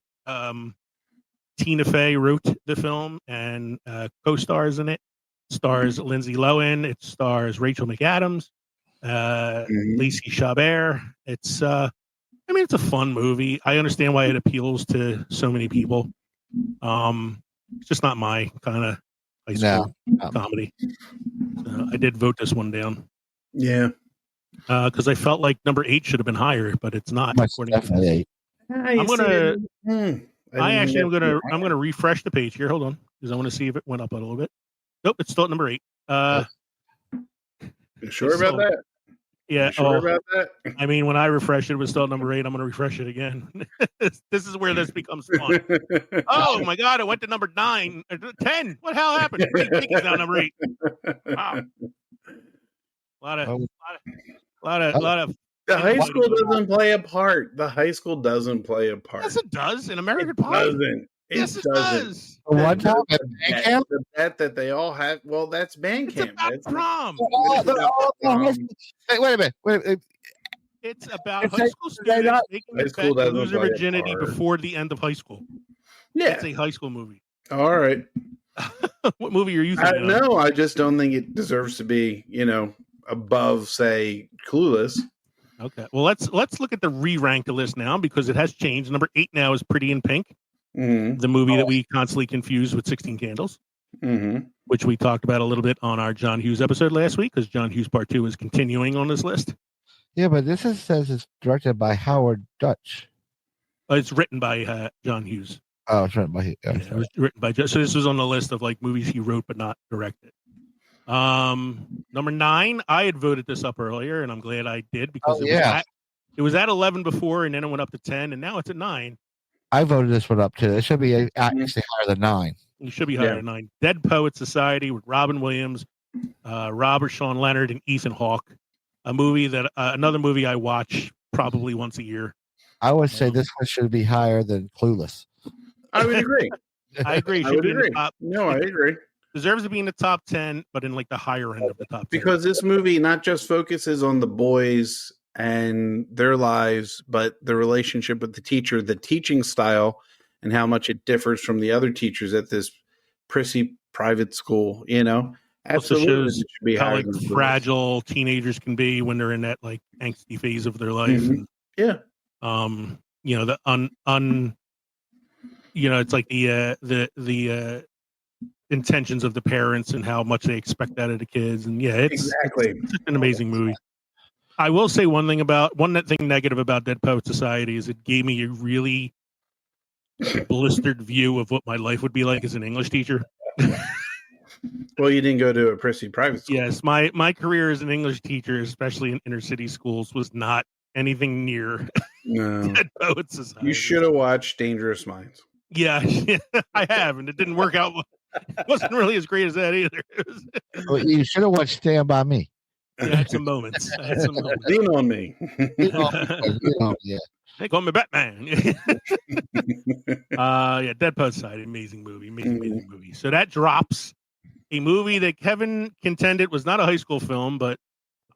Tina Fey wrote the film and co-stars in it. Stars Lindsay Lohan. It stars Rachel McAdams, Lacey Chabert. It's I mean, it's a fun movie. I understand why it appeals to so many people. It's just not my kind of high school comedy. So I did vote this one down. Yeah. Because I felt like number 8 should have been higher, but it's not. Definitely 8. I'm gonna refresh the page here. Hold on, because I want to see if it went up a little bit. Nope, it's still at number 8. You sure about that? Yeah. You sure about that? I mean, when I refresh it, it was still at number 8. I'm gonna refresh it again. This is where this becomes fun. Oh my god, it went to number 9, 10. What the hell happened? It's now number 8. Wow. A lot of. The high school doesn't play a part. The high school doesn't play a part. Yes, it does. In American Pie. Doesn't. Yes, it does. One time at band camp? The bet that they all have. Well, that's band camp. It's about prom. Wait a minute. It's about high school students taking the bet to lose their virginity before the end of high school. Yeah. It's a high school movie. All right. What movie are you thinking of? No, I just don't think it deserves to be, above, say, Clueless. Okay. Well, let's look at the re-ranked list now because it has changed. Number 8 now is Pretty in Pink, the movie that we constantly confuse with 16 Candles, which we talked about a little bit on our John Hughes episode last week because John Hughes Part 2 is continuing on this list. Yeah, but this says it's directed by Howard Dutch. It's written by John Hughes. Oh, it's written by him. It was written by. So this was on the list of like movies he wrote but not directed. Number 9, I had voted this up earlier, and I'm glad I did because it was at 11 before, and then it went up to 10, and now it's at 9. I voted this one up too. It should be actually higher than 9. It should be higher than 9. Dead Poet Society with Robin Williams, Robert Sean Leonard, and Ethan Hawke. A movie that another movie I watch probably once a year. I would say this one should be higher than Clueless. I would agree. I agree. I agree. Deserves to be in the top 10, but in like the higher end of the top 10. Because this movie not just focuses on the boys and their lives, but the relationship with the teacher, the teaching style, and how much it differs from the other teachers at this prissy private school, Absolutely. Also shows how like fragile teenagers can be when they're in that like angsty phase of their life. And, it's like the intentions of the parents and how much they expect out of the kids. And it's an amazing movie. I will say one thing negative about Dead Poet Society is it gave me a really blistered view of what my life would be like as an English teacher. Well, you didn't go to a prissy private school. Yes, my career as an English teacher, especially in inner city schools, was not anything near Dead Poet Society. You should have watched Dangerous Minds. Yeah, I have, and it didn't work out. It wasn't really as great as that either. Well, you should have watched Stand By Me. Yeah, I had some moments. Lean on me. Yeah. They call me Batman. Dead Poet Society, amazing movie. So that drops a movie that Kevin contended was not a high school film, but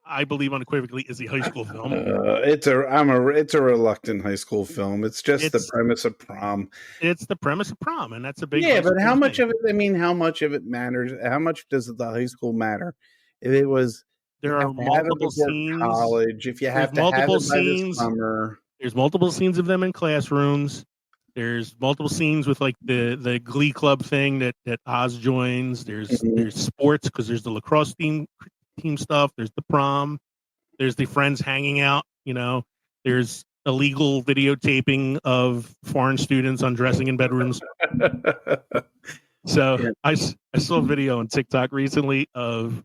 I believe unequivocally is a high school film. It's a reluctant high school film. It's the premise of prom. It's the premise of prom, and that's a big but how much of it? I mean, how much of it matters? How much does the high school matter? If it was, there are multiple scenes. College, if you have to have it by the summer. There's multiple scenes of them in classrooms. There's multiple scenes with like the Glee Club thing that Oz joins. There's sports because there's the lacrosse team stuff. There's the prom. There's the friends hanging out. There's illegal videotaping of foreign students undressing in bedrooms. So I saw a video on TikTok recently of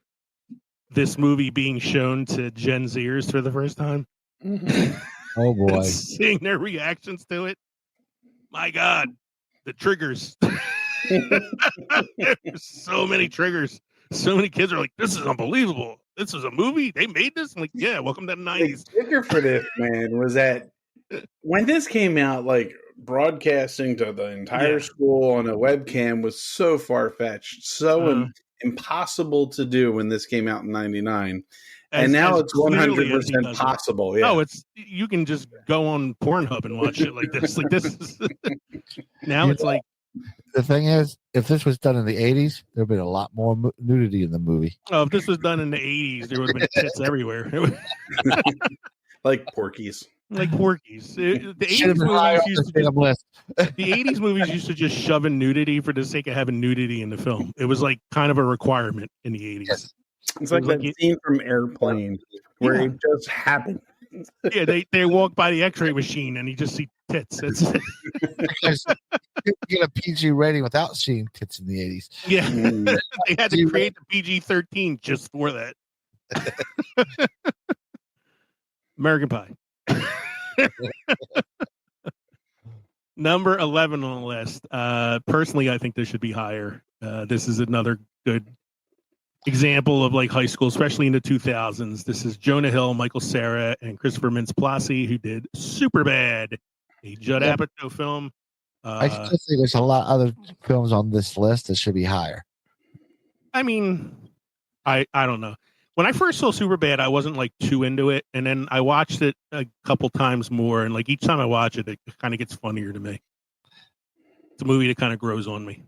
this movie being shown to Gen Zers for the first time. Oh boy! Seeing their reactions to it. My God, the triggers. There's so many triggers. So many kids are like, "This is unbelievable. This is a movie. They made this." I'm like, "Yeah, welcome to the '90s." The kicker for this, man, was that when this came out, like broadcasting to the entire school on a webcam was so far-fetched, so impossible to do when this came out in '99. And now it's 100% possible. Yeah. No, you can just go on Pornhub and watch it like this. Like this is now it's like the thing is, if this was done in the 80s, there'd been a lot more nudity in the movie. Oh, if this was done in the 80s, there would have been tits everywhere. Like Porky's. like Porky's. The Should have 80s been higher movies on used the to just damn list. the 80s movies used to just shove in nudity for the sake of having nudity in the film. It was like kind of a requirement in the 80s. Yes. It's like It was that like scene from Airplane where Yeah. it just happened. Yeah, they walk by the X-ray machine and you just see tits. That's Because you could get a PG rating without seeing tits in the 80s. yeah. Mm. They had to create the PG-13 just for that. American Pie. Number 11 on the list. Personally, I think this should be higher. This is another good example of like high school, especially in the 2000s. This is Jonah Hill, Michael Cera, and Christopher Mintz-Plasse, who did Superbad, a Judd Apatow film. I still think there's a lot of other films on this list that should be higher. I mean, I don't know. When I first saw Superbad, I wasn't like too into it, and then I watched it a couple times more, and like each time I watch it, it kind of gets funnier to me. It's a movie that kind of grows on me.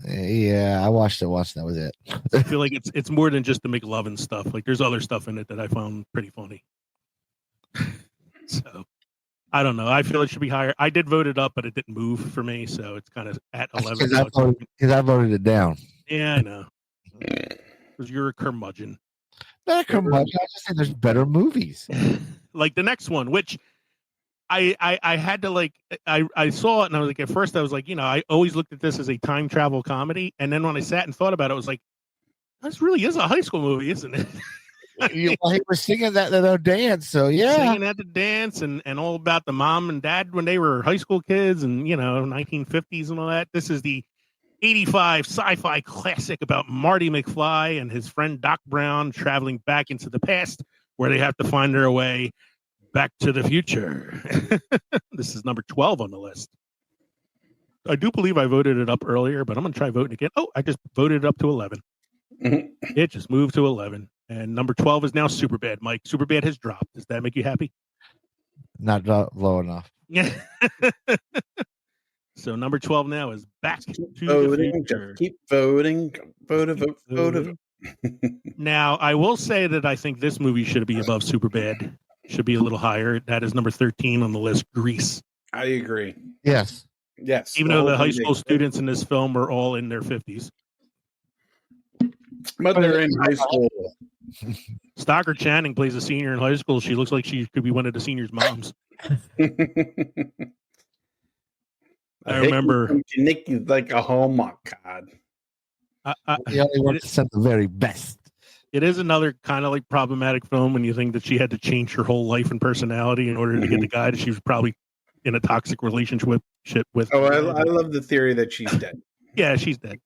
Yeah, I watched it once, and that was it. I feel like it's more than just the McLovin stuff. Like there's other stuff in it that I found pretty funny. So I don't know. I feel it should be higher. I did vote it up, but it didn't move for me, so it's kind of at 11. Because I voted it down. Yeah, I know. Because you're a curmudgeon. Not a curmudgeon. I just said there's better movies. Like the next one, which I had to like I saw it and I was like, at first I was like, I always looked at this as a time travel comedy, and then when I sat and thought about it, I was like, this really is a high school movie, isn't it? Well, he was singing that in their dance, so yeah. Singing at the dance and all about the mom and dad when they were high school kids and 1950s and all that. This is the 85 sci-fi classic about Marty McFly and his friend Doc Brown traveling back into the past where they have to find their way back to the future. This is number 12 on the list. I do believe I voted it up earlier, but I'm going to try voting again. Oh, I just voted it up to 11. It just moved to 11. And number 12 is now Superbad. Mike, Superbad has dropped. Does that make you happy? Not low enough. Yeah. So number 12 now is Back to Voting, the Future. just keep voting. Vote. Now, I will say that I think this movie should be above Superbad. Should be a little higher. That is number 13 on the list, Grease. I agree. Yes. Yes. Even though the high school students in this film are all in their 50s. But they're in high school. Stockard Channing plays a senior in high school. She looks like she could be one of the seniors' moms. I remember Nikki's like a Hallmark card. He only wants to send the very best. It is another kind of like problematic film when you think that she had to change her whole life and personality in order to get the guy that she was probably in a toxic relationship with. Oh, I love the theory that she's dead. Yeah, she's dead.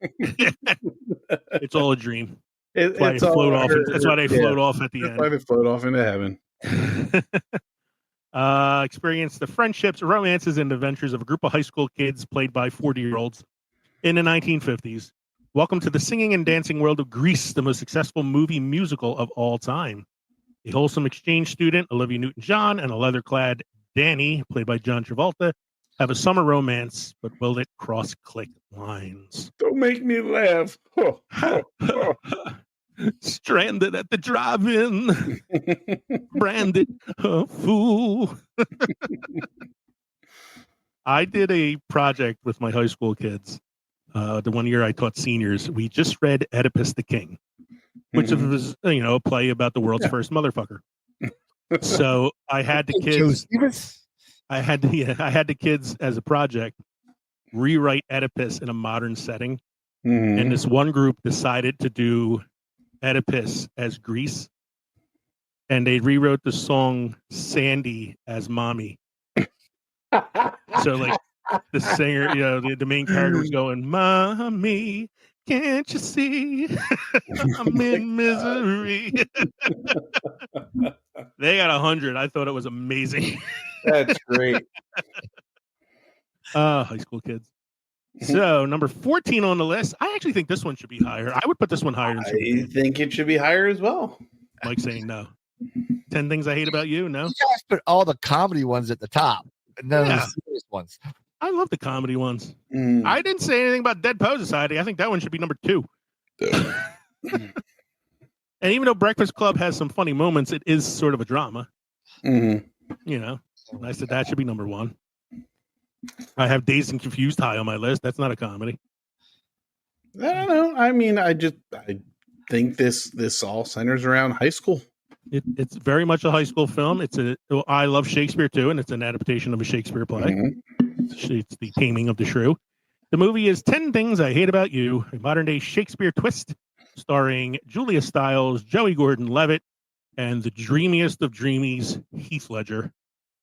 It's all a dream. That's why they float off. That's why they float off at the That's why they float off into heaven. end. Experience the friendships, romances, and adventures of a group of high school kids played by 40-year-olds in the 1950s. Welcome to the singing and dancing world of Grease, the most successful movie musical of all time. A wholesome exchange student, Olivia Newton-John, and a leather-clad Danny, played by John Travolta, have a summer romance, but will it cross click lines? Don't make me laugh. Stranded at the drive-in, branded a fool. I did a project with my high school kids. The one year I taught seniors. We just read Oedipus the King, which was a play about the world's first motherfucker. So I had the kids. I had the kids as a project rewrite Oedipus in a modern setting, and this one group decided to do Oedipus as Grease, and they rewrote the song Sandy as Mommy. So like the singer, the main character was going, "Mommy, can't you see I'm in misery?" They got 100. I thought it was amazing. That's great. High school kids. So number 14 on the list. I actually think this one should be higher. I would put this one higher than I think it should be higher as well. Mike saying no. 10 Things I Hate About You. No. You guys put all the comedy ones at the top, and none of the serious ones. I love the comedy ones. I didn't say anything about Dead Poet Society. I think that one should be number 2. And even though Breakfast Club has some funny moments, it is sort of a drama. And I said that should be number one. I have Dazed and Confused high on my list. That's not a comedy. I don't know. I mean, I think this all centers around high school. It's very much a high school film. I love Shakespeare too, and it's an adaptation of a Shakespeare play. It's the Taming of the Shrew. The movie is 10 Things I Hate About You, a modern-day Shakespeare twist, starring Julia Stiles, Joey Gordon-Levitt, and the dreamiest of dreamies, Heath Ledger.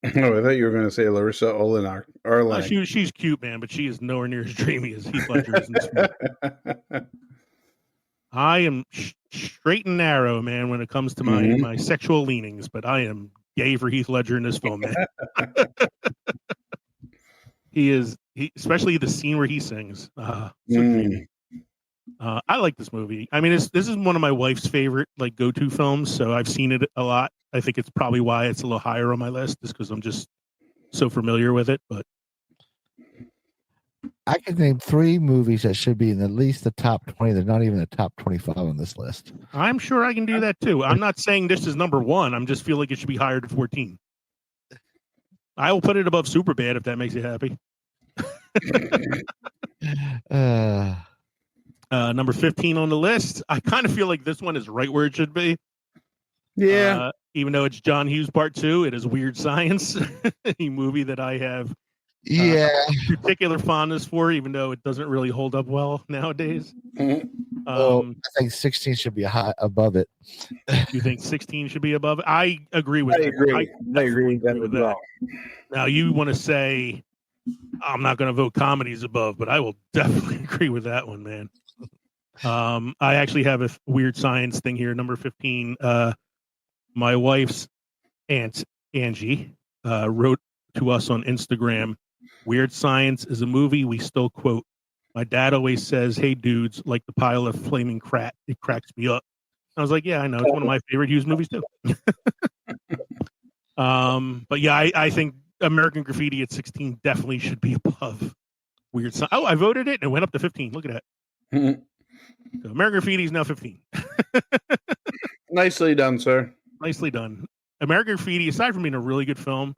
Oh, I thought you were going to say Larissa Olenek. She's cute, man, but she is nowhere near as dreamy as Heath Ledger is in this movie. I am straight and narrow, man, when it comes to my sexual leanings, but I am gay for Heath Ledger in this film, man. Especially the scene where he sings. So dreamy. I like this movie. I mean, this is one of my wife's favorite go-to films, so I've seen it a lot. I think it's probably why it's a little higher on my list, just because I'm just so familiar with it. But I can name 3 movies that should be in at least the top 20. They're not even the top 25 on this list. I'm sure I can do that too. I'm not saying this is number 1. I'm just feel like it should be higher than 14. I will put it above Superbad if that makes you happy. Number 15 on the list. I kind of feel like this one is right where it should be. Yeah. Even though it's John Hughes Part 2, it is Weird Science, a movie that I have particular fondness for, even though it doesn't really hold up well nowadays. I think 16 should be above it. You think 16 should be above it? I agree with that. I agree with that. Now, you want to say, I'm not going to vote comedies above, but I will definitely agree with that one, man. I actually have a Weird Science thing here, number 15. My wife's aunt, Angie, wrote to us on Instagram, Weird Science is a movie we still quote. My dad always says, hey, dudes, like the pile of flaming crap. It cracks me up. I was like, yeah, I know. It's one of my favorite Hughes movies, too. But yeah, I think American Graffiti at 16 definitely should be above Weird Science. Oh, I voted it and it went up to 15. Look at that. So American Graffiti is now 15. Nicely done, sir. Nicely done. American Graffiti, aside from being a really good film,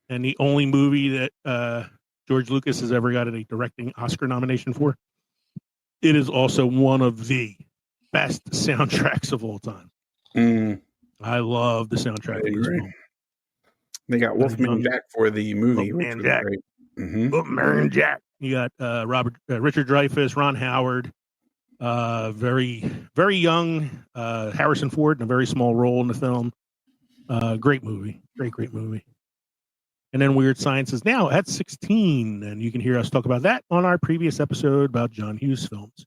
and the only movie that George Lucas has ever got a directing Oscar nomination for, it is also one of the best soundtracks of all time. I love the soundtrack of this film. They got Wolfman Jack for the movie. Wolfman Jack. Wolfman Jack. You got Richard Dreyfuss, Ron Howard, very, very young Harrison Ford in a very small role in the film. Great movie. Great movie. And then Weird Science is now at 16, and you can hear us talk about that on our previous episode about John Hughes films.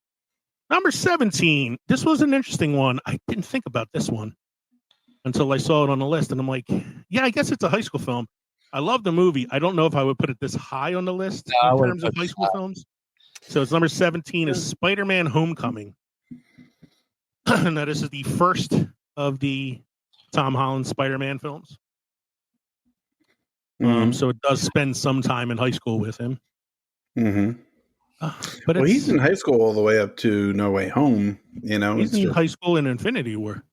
Number 17. This was an interesting one. I didn't think about this one until I saw it on the list, and I'm like, yeah, I guess it's a high school film. I love the movie. I don't know if I would put it this high on the list in terms of high school films. So it's number 17 is Spider-Man Homecoming. Now, this is the first of the Tom Holland Spider-Man films. So it does spend some time in high school with him. But he's in high school all the way up to No Way Home. You know, he's in high school in Infinity War.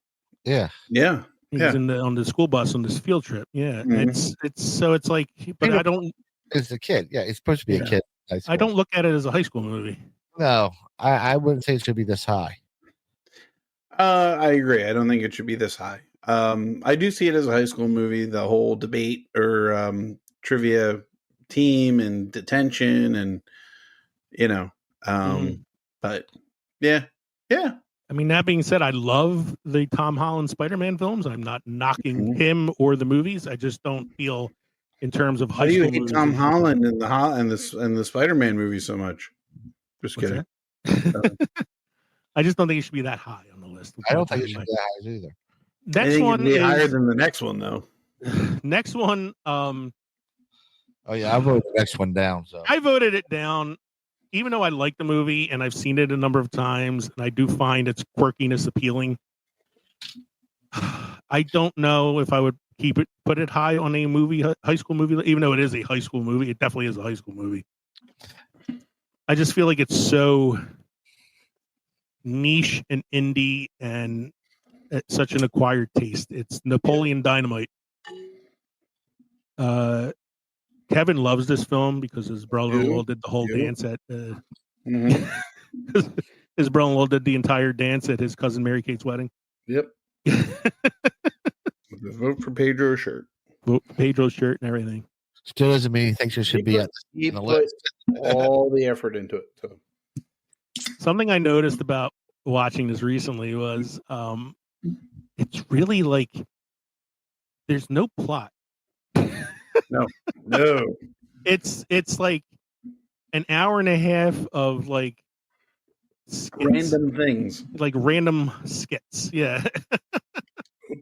Yeah. He's on the school bus on this field trip. Yeah, it's like, but I don't. It's a kid. Yeah, he's supposed to be a kid. I don't look at it as a high school movie. No, I wouldn't say it should be this high. I agree. I don't think it should be this high. I do see it as a high school movie. The whole debate or trivia team and detention, and but yeah. I mean, that being said, I love the Tom Holland Spider-Man films. I'm not knocking him or the movies. I just don't feel, in terms of high school. How do you hate Tom Holland and the Spider-Man movie so much? Just kidding. I just don't think it should be that high on the list. I don't think it should be that high either. Next one is higher than the next one, though. Next one. Oh yeah, I voted the next one down. So I voted it down, even though I like the movie and I've seen it a number of times, and I do find its quirkiness appealing. I don't know if I would put it high on a movie, high school movie, even though it is a high school movie. It definitely is a high school movie. I just feel like it's so niche and indie and such an acquired taste. It's Napoleon Dynamite. Kevin loves this film because his brother-in-law did the whole You? dance at. Mhm. His brother-in-law did the entire dance at his cousin Mary Kate's wedding. Yep. Vote for Pedro's shirt. Vote for Pedro's shirt and everything. Still doesn't mean he thinks it should be He on the put list. all the effort into it. So. Something I noticed about watching this recently was it's really like there's no plot. No. It's like an hour and a half of like skits, Random things. like random skits. Yeah.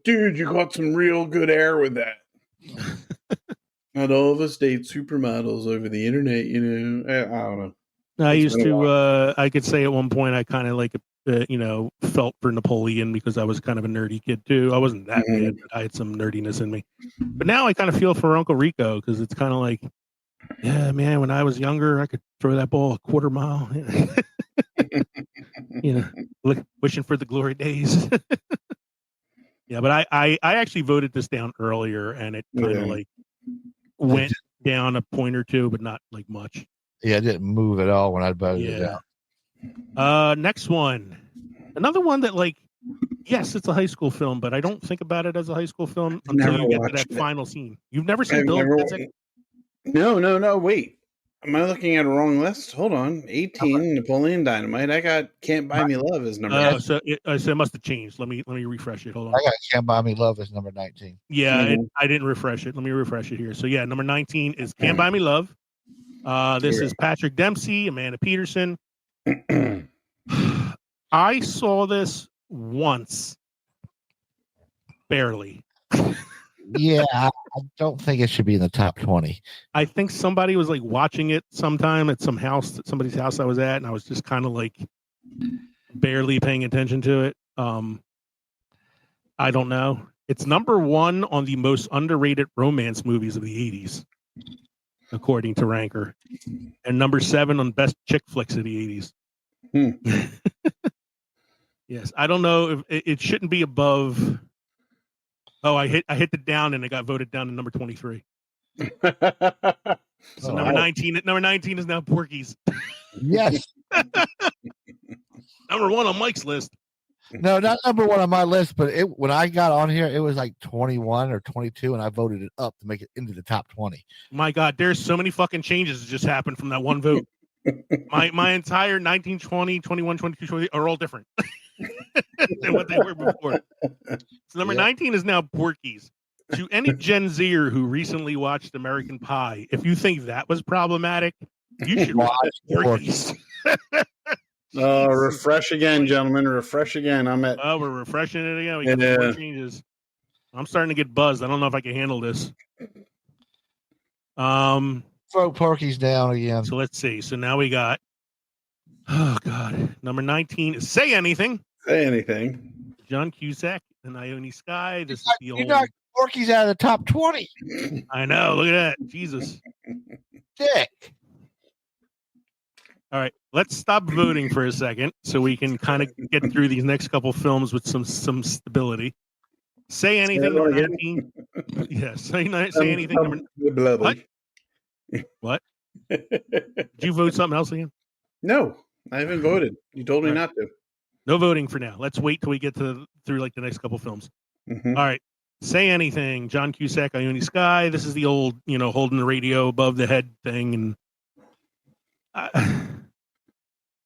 Dude, you got some real good air with that. Not all of us date supermodels over the internet, you know. I don't know. I It's used been a to, I could say at one point I kind of like, felt for Napoleon because I was kind of a nerdy kid too. I wasn't that bad, but I had some nerdiness in me. But now I kind of feel for Uncle Rico because it's kind of like, yeah, man, when I was younger, I could throw that ball a quarter mile. Wishing for the glory days. Yeah, but I actually voted this down earlier and it kind of like went down a point or two, but not like much. Yeah, it didn't move at all when I voted it out. Next one. Another one that like, yes, it's a high school film, but I don't think about it as a high school film until you get to that final scene. You've never seen Bill? No. Wait. Am I looking at a wrong list? Hold on. 18, Napoleon Dynamite. I got Can't Buy Me Love as number 9. So it must have changed. Let me refresh it. Hold on. I got Can't Buy Me Love as number 19. Yeah, I didn't refresh it. Let me refresh it here. So yeah, number 19 is Can't Buy Me Love. This is Patrick Dempsey, Amanda Peterson. I saw this once, barely. Yeah, I don't think it should be in the top 20. I think somebody was like watching it sometime at somebody's house I was at, and I was just kind of like barely paying attention to it. I don't know. It's number 1 on the most underrated romance movies of the 80s, according to Ranker, and number 7 on best chick flicks of the 80s. Yes, I don't know if it shouldn't be above. Oh, I hit it down and it got voted down to number 23. So number 19. Number 19 is now Porky's. Yes. Number 1 on Mike's list. No, not number 1 on my list, but when I got on here, it was like 21 or 22, and I voted it up to make it into the top 20. My God, there's so many fucking changes that just happened from that one vote. My entire 19, 20, 21, 22, 20 are all different than what they were before. So number 19 is now Porky's. To any Gen Zer who recently watched American Pie, if you think that was problematic, you should watch Porky's. Refresh again, gentlemen. Refresh again. Oh, we're refreshing it again. We got some more changes. I'm starting to get buzzed. I don't know if I can handle this. Throw Porky's down again. So let's see. So now we got, oh God, number 19 is Say Anything. Say Anything. John Cusack and Ione Skye. This is the old. You knocked Porky's out of the top 20. I know. Look at that. Jesus. Dick. All right. Let's stop voting for a second so we can kind of get through these next couple films with some stability. Say Anything, number 19. Yes. Say Anything, number. What? Did you vote something else again? No, I haven't voted. You told me not to. No voting for now. Let's wait till we get through like the next couple films. All right. Say Anything. John Cusack, Ione Skye. This is the old, holding the radio above the head thing. And I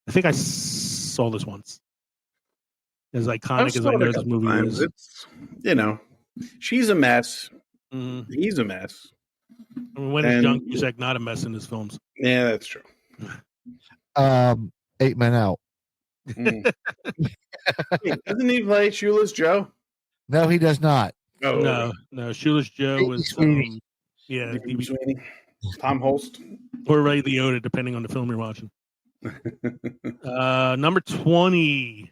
think I saw this once. As iconic as I know this movie is. It's, she's a mess. He's a mess. I mean, when is John Cusack not a mess in his films? Yeah, that's true. 8 Men Out. Wait, doesn't he play Shoeless Joe? No, he does not. No. Shoeless Joe was Sweeney. Sweeney. Tom Holst. Or Ray Liotta, depending on the film you're watching. Number 20.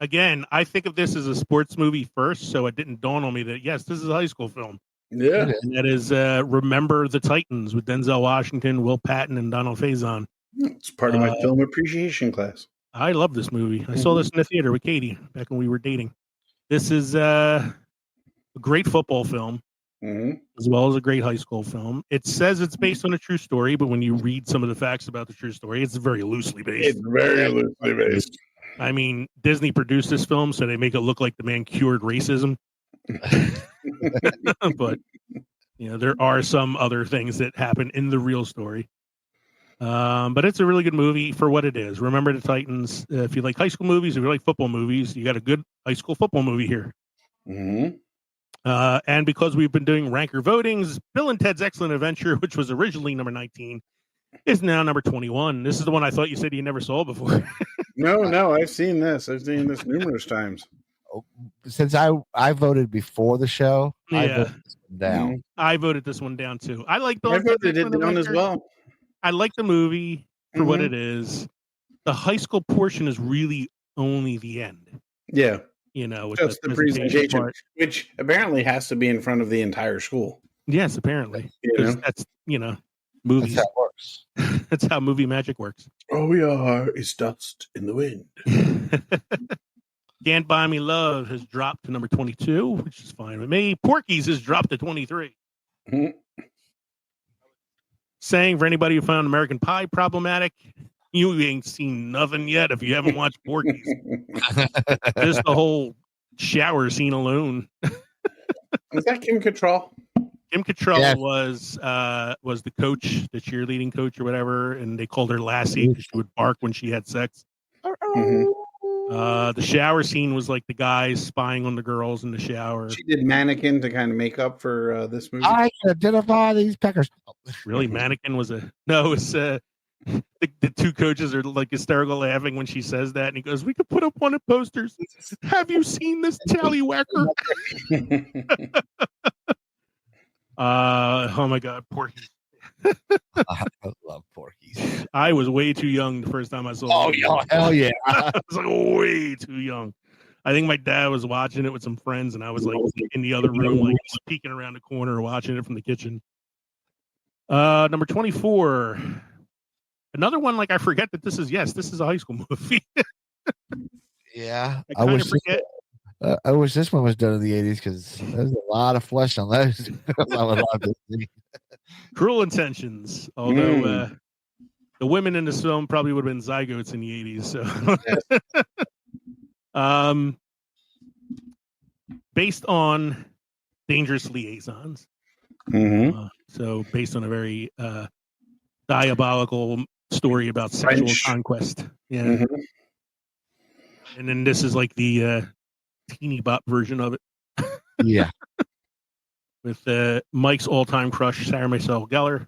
Again, I think of this as a sports movie first, so it didn't dawn on me that, yes, this is a high school film. Yeah. And that is Remember the Titans with Denzel Washington, Will Patton, and Donald Faison. It's part of my film appreciation class. I love this movie. I saw this in the theater with Katie back when we were dating. This is a great football film. as well as a great high school film. It says it's based on a true story, but when you read some of the facts about the true story, it's very loosely based. It's very loosely based. I mean, Disney produced this film, so they make it look like the man cured racism. But there are some other things that happen in the real story. But it's a really good movie for what it is. Remember the Titans. If you like high school movies, if you like football movies, you got a good high school football movie here. And because we've been doing ranker votings, Bill and Ted's Excellent Adventure, which was originally number 19, is now number 21. This is the one I thought you said you never saw before. No, I've seen this. I've seen this numerous times. Since I voted before the show, I voted this one down. I voted this one down too. I like I voted it down as well. I like the movie for what it is. The high school portion is really only the end. Yeah. With just the presentation part. Which apparently has to be in front of the entire school. Yes, apparently. That's, movies. That's how it works. That's how movie magic works. All we are is dust in the wind. Can't Buy Me Love has dropped to number 22, which is fine with me. Porky's has dropped to 23. Saying for anybody who found American Pie problematic, you ain't seen nothing yet if you haven't watched Porky's. Just the whole shower scene alone. Is that Kim Cattrall? Kim Cattrall was the coach, the cheerleading coach or whatever, and they called her Lassie because she would bark when she had sex. The shower scene was like the guys spying on the girls in the shower. She did Mannequin to kind of make up for this movie. I can identify these peckers. Really, Mannequin was it's the two coaches are like hysterical laughing when she says that, and he goes, "We could put up one of posters. Have you seen this tallywhacker?" Oh my God, Porky's. I love Porky's. I was way too young the first time I saw it. Oh, hell yeah. I was like way too young. I think my dad was watching it with some friends, and I was like in the other room, like peeking around the corner, watching it from the kitchen. Number 24. Another one, like I forget that this is a high school movie. Yeah. I kind of forget. I wish this one was done in the 80s because there's a lot of flesh on those. Cruel Intentions. Although the women in this film probably would have been zygotes in the 80s. So, based on Dangerous Liaisons. So based on a very diabolical story about sexual conquest. Yeah. And then this is like the teeny bop version of it. Yeah. With Mike's all-time crush, Sarah Michelle Gellar.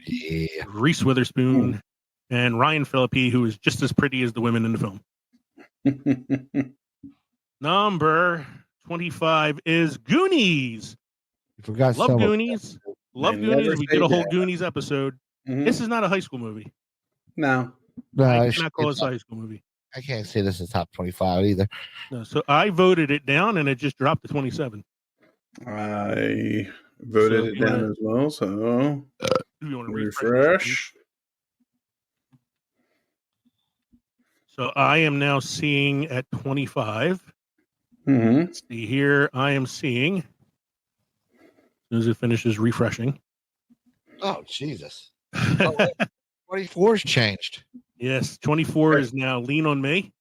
Yeah. Reese Witherspoon. And Ryan Phillippe, who is just as pretty as the women in the film. Number 25 is Goonies. You forgot Love Goonies. Love Goonies. We did a whole Goonies episode. This is not a high school movie. No. I cannot call this a high school movie. I can't say this is top 25 either. No, so I voted it down, and it just dropped to 27. I voted it down as well, so you want to refresh. So I am now seeing at 25. Let's see here. I am seeing, as soon as it finishes refreshing. Oh, Jesus. 24's changed. Yes, 24 is now Lean on Me.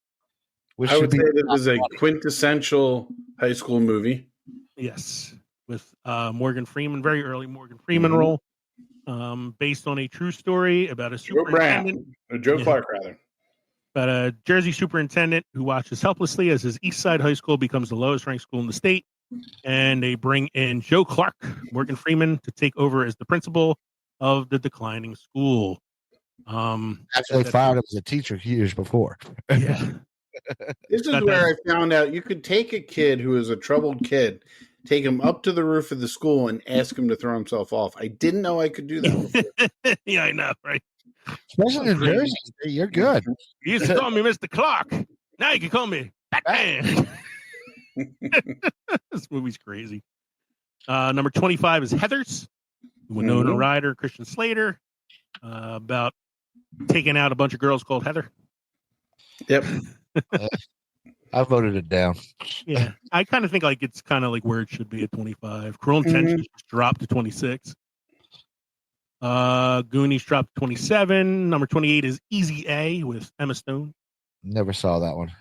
I would say that this is a quintessential high school movie. Yes, with Morgan Freeman, very early Morgan Freeman role, based on a true story about a superintendent. Joe Clark, rather. About a Jersey superintendent who watches helplessly as his East Side High School becomes the lowest ranked school in the state. And they bring in Joe Clark, Morgan Freeman, to take over as the principal of the declining school. Actually, fired him as a teacher years before. Yeah. This is where I found out you could take a kid who is a troubled kid, take him up to the roof of the school, and ask him to throw himself off. I didn't know I could do that. Yeah, I know, right? Especially in Jersey, you're good. You used to call me Mr. Clark. Now you can call me Batman. This movie's crazy. Number 25 is Heathers. Winona Ryder, Christian Slater. About taking out a bunch of girls called Heather. Yep. I voted it down. Yeah, I kind of think like it's kind of like where it should be at 25. Cruel Intentions just dropped to 26. Goonies dropped to 27. Number 28 is Easy A with Emma Stone. Never saw that one.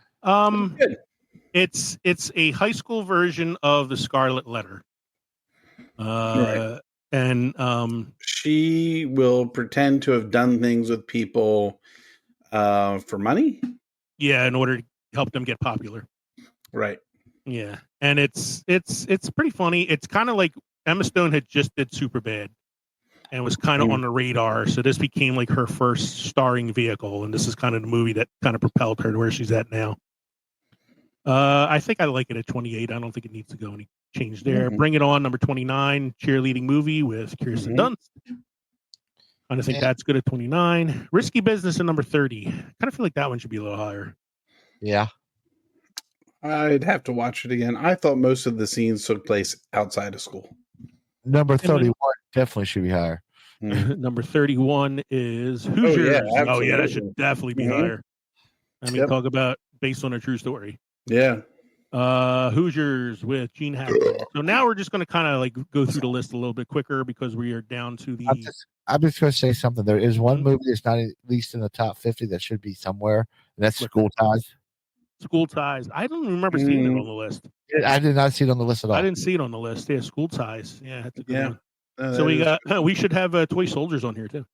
Good. It's a high school version of The Scarlet Letter. Right. And She will pretend to have done things with people for money. yeah, in order to help them get popular. Right. Yeah, and it's pretty funny. It's kind of like Emma Stone had just did Superbad and was kind of on the radar, so this became like her first starring vehicle, and this is kind of the movie that kind of propelled her to where she's at now. I think I like it at 28. I don't think it needs to go any change there. Bring It On, number 29, cheerleading movie with Kirsten Dunst. I think that's good at 29. Risky Business at number 30. Kind of feel like that one should be a little higher. Yeah. I'd have to watch it again. I thought most of the scenes took place outside of school. Number 31 definitely should be higher. Number 31 is Hoosiers. Oh, yeah, that should definitely be higher. I mean, talk about based on a true story. Yeah. Hoosiers with Gene Hackman. So now we're just going to kind of like go through the list a little bit quicker because we are down to the. I'm just going to say something. There is one movie that's not at least in the top 50 that should be somewhere, and that's School Ties. School Ties. I don't remember seeing it on the list. I did not see it on the list at all. I didn't see it on the list. Yeah, School Ties. Yeah, that's a good one. So we should have Toy Soldiers on here too.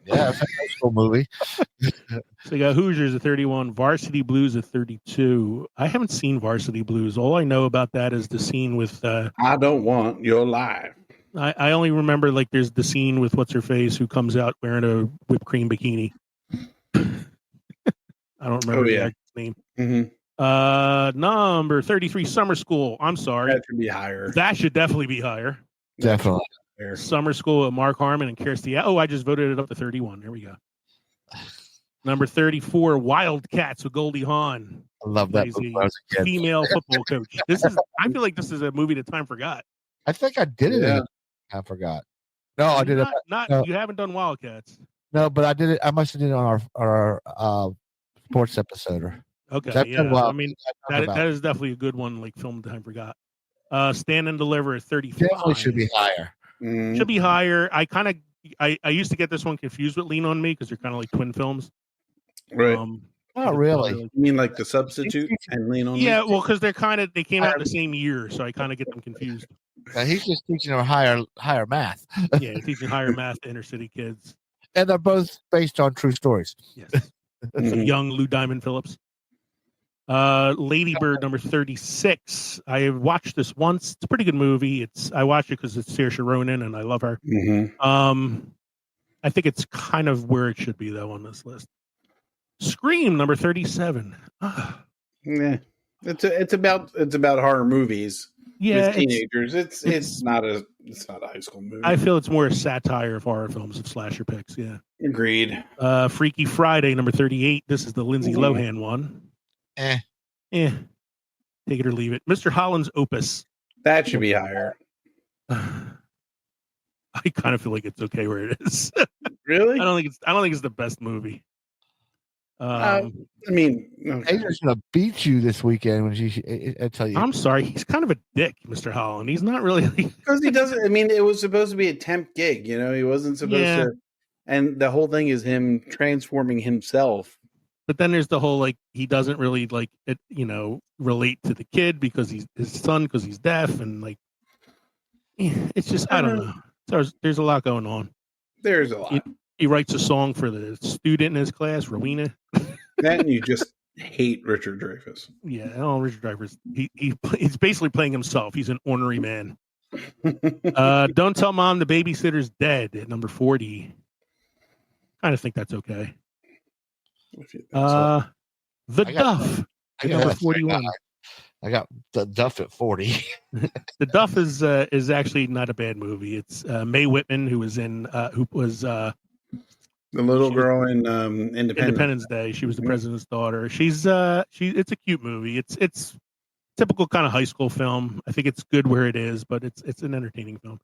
Yeah, it's a high school movie. So you got Hoosiers at 31, Varsity Blues at 32. I haven't seen Varsity Blues. All I know about that is the scene with I Don't Want Your Life. I only remember like there's the scene with what's her face who comes out wearing a whipped cream bikini. I don't remember the actor's name. Number 33, Summer School. I'm sorry. That should be higher. That should definitely be higher. Definitely. Summer School with Mark Harmon and Kirstie. Oh, I just voted it up to 31. There we go. Number 34, Wildcats with Goldie Hawn. I love that movie. Female football coach. I feel like this is a movie that time forgot. I think I did it. Yeah. I forgot. No, I did it. No. You haven't done Wildcats. No, but I did it. I must have did it on our sports episode. Okay. Yeah. I mean, that is definitely a good one. Like film time forgot. Stand and Deliver at 35. Definitely should be higher. Should be higher. I used to get this one confused with Lean on Me because they're kind of like twin films. Right. Not really. You mean like The Substitute and Lean on Me? Yeah, well, because they came out in the same year, so I kind of get them confused. He's just teaching them higher math. Yeah, teaching higher math to inner city kids. And they're both based on true stories. Yes. Young Lou Diamond Phillips. Lady Bird, number 36. I watched this once. It's a pretty good movie. I watched it because it's Saoirse Ronan and I love her. I think it's kind of where it should be though on this list. Scream, number 37. Yeah, it's about horror movies. Yeah, with teenagers. It's not a high school movie. I feel it's more a satire of horror films of slasher picks. Yeah, agreed. Freaky Friday, number 38. This is the Lindsay Lohan one. Take it or leave it. Mr. Holland's Opus. That should be higher. I kind of feel like it's okay where it is. Really? I don't think it's the best movie. I mean, Adrian's gonna beat you this weekend when I tell you. I'm sorry, he's kind of a dick, Mr. Holland. He's not really because he doesn't. I mean, it was supposed to be a temp gig. You know, he wasn't supposed to. And the whole thing is him transforming himself. But then there's the whole like he doesn't really like it, relate to the kid because he's his son because he's deaf and like it's just I don't know. There's a lot going on. There's a lot. He writes a song for the student in his class, Rowena. Then you just hate Richard Dreyfuss. Yeah, Richard Dreyfuss. He's basically playing himself. He's an ornery man. Don't Tell Mom the Babysitter's Dead at number 40. Kind of think that's okay. The Duff at number 41. I got The Duff at 40. The Duff is actually not a bad movie. It's Mae Whitman who was the little girl in Independence Day. She was the president's daughter. It's a cute movie. It's typical kind of high school film. I think it's good where it is, but it's an entertaining film.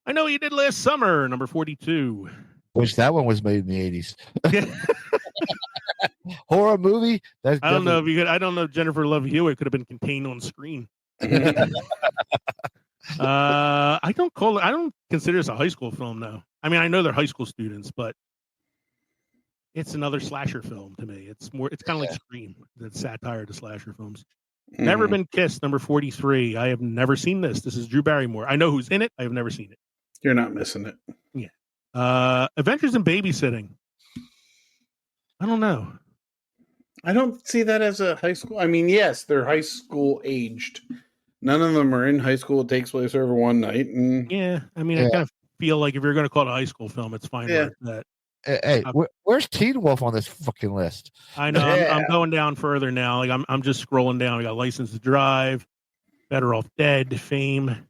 I Know You Did Last Summer, number 42. Wish that one was made in the 80s. Yeah. Horror movie? That's I don't know if you could. I don't know if Jennifer Love Hewitt could have been contained on screen. I don't call it. I don't consider this a high school film, though. I mean, I know they're high school students, but it's another slasher film to me. It's more. It's kind of like Scream, the satire to slasher films. Never Been Kissed, number 43. I have never seen this. This is Drew Barrymore. I know who's in it. I have never seen it. You're not missing it. Yeah. Adventures in Babysitting. I don't know. I don't see that as a high school. I mean, yes, they're high school aged. None of them are in high school. It takes place over one night. And Yeah, I mean, I kind of feel like if you're going to call it a high school film, it's fine. Yeah. Like that. Hey, where's Teen Wolf on this fucking list? I know. Yeah. I'm going down further now. Like I'm just scrolling down. We got License to Drive, Better Off Dead, Fame,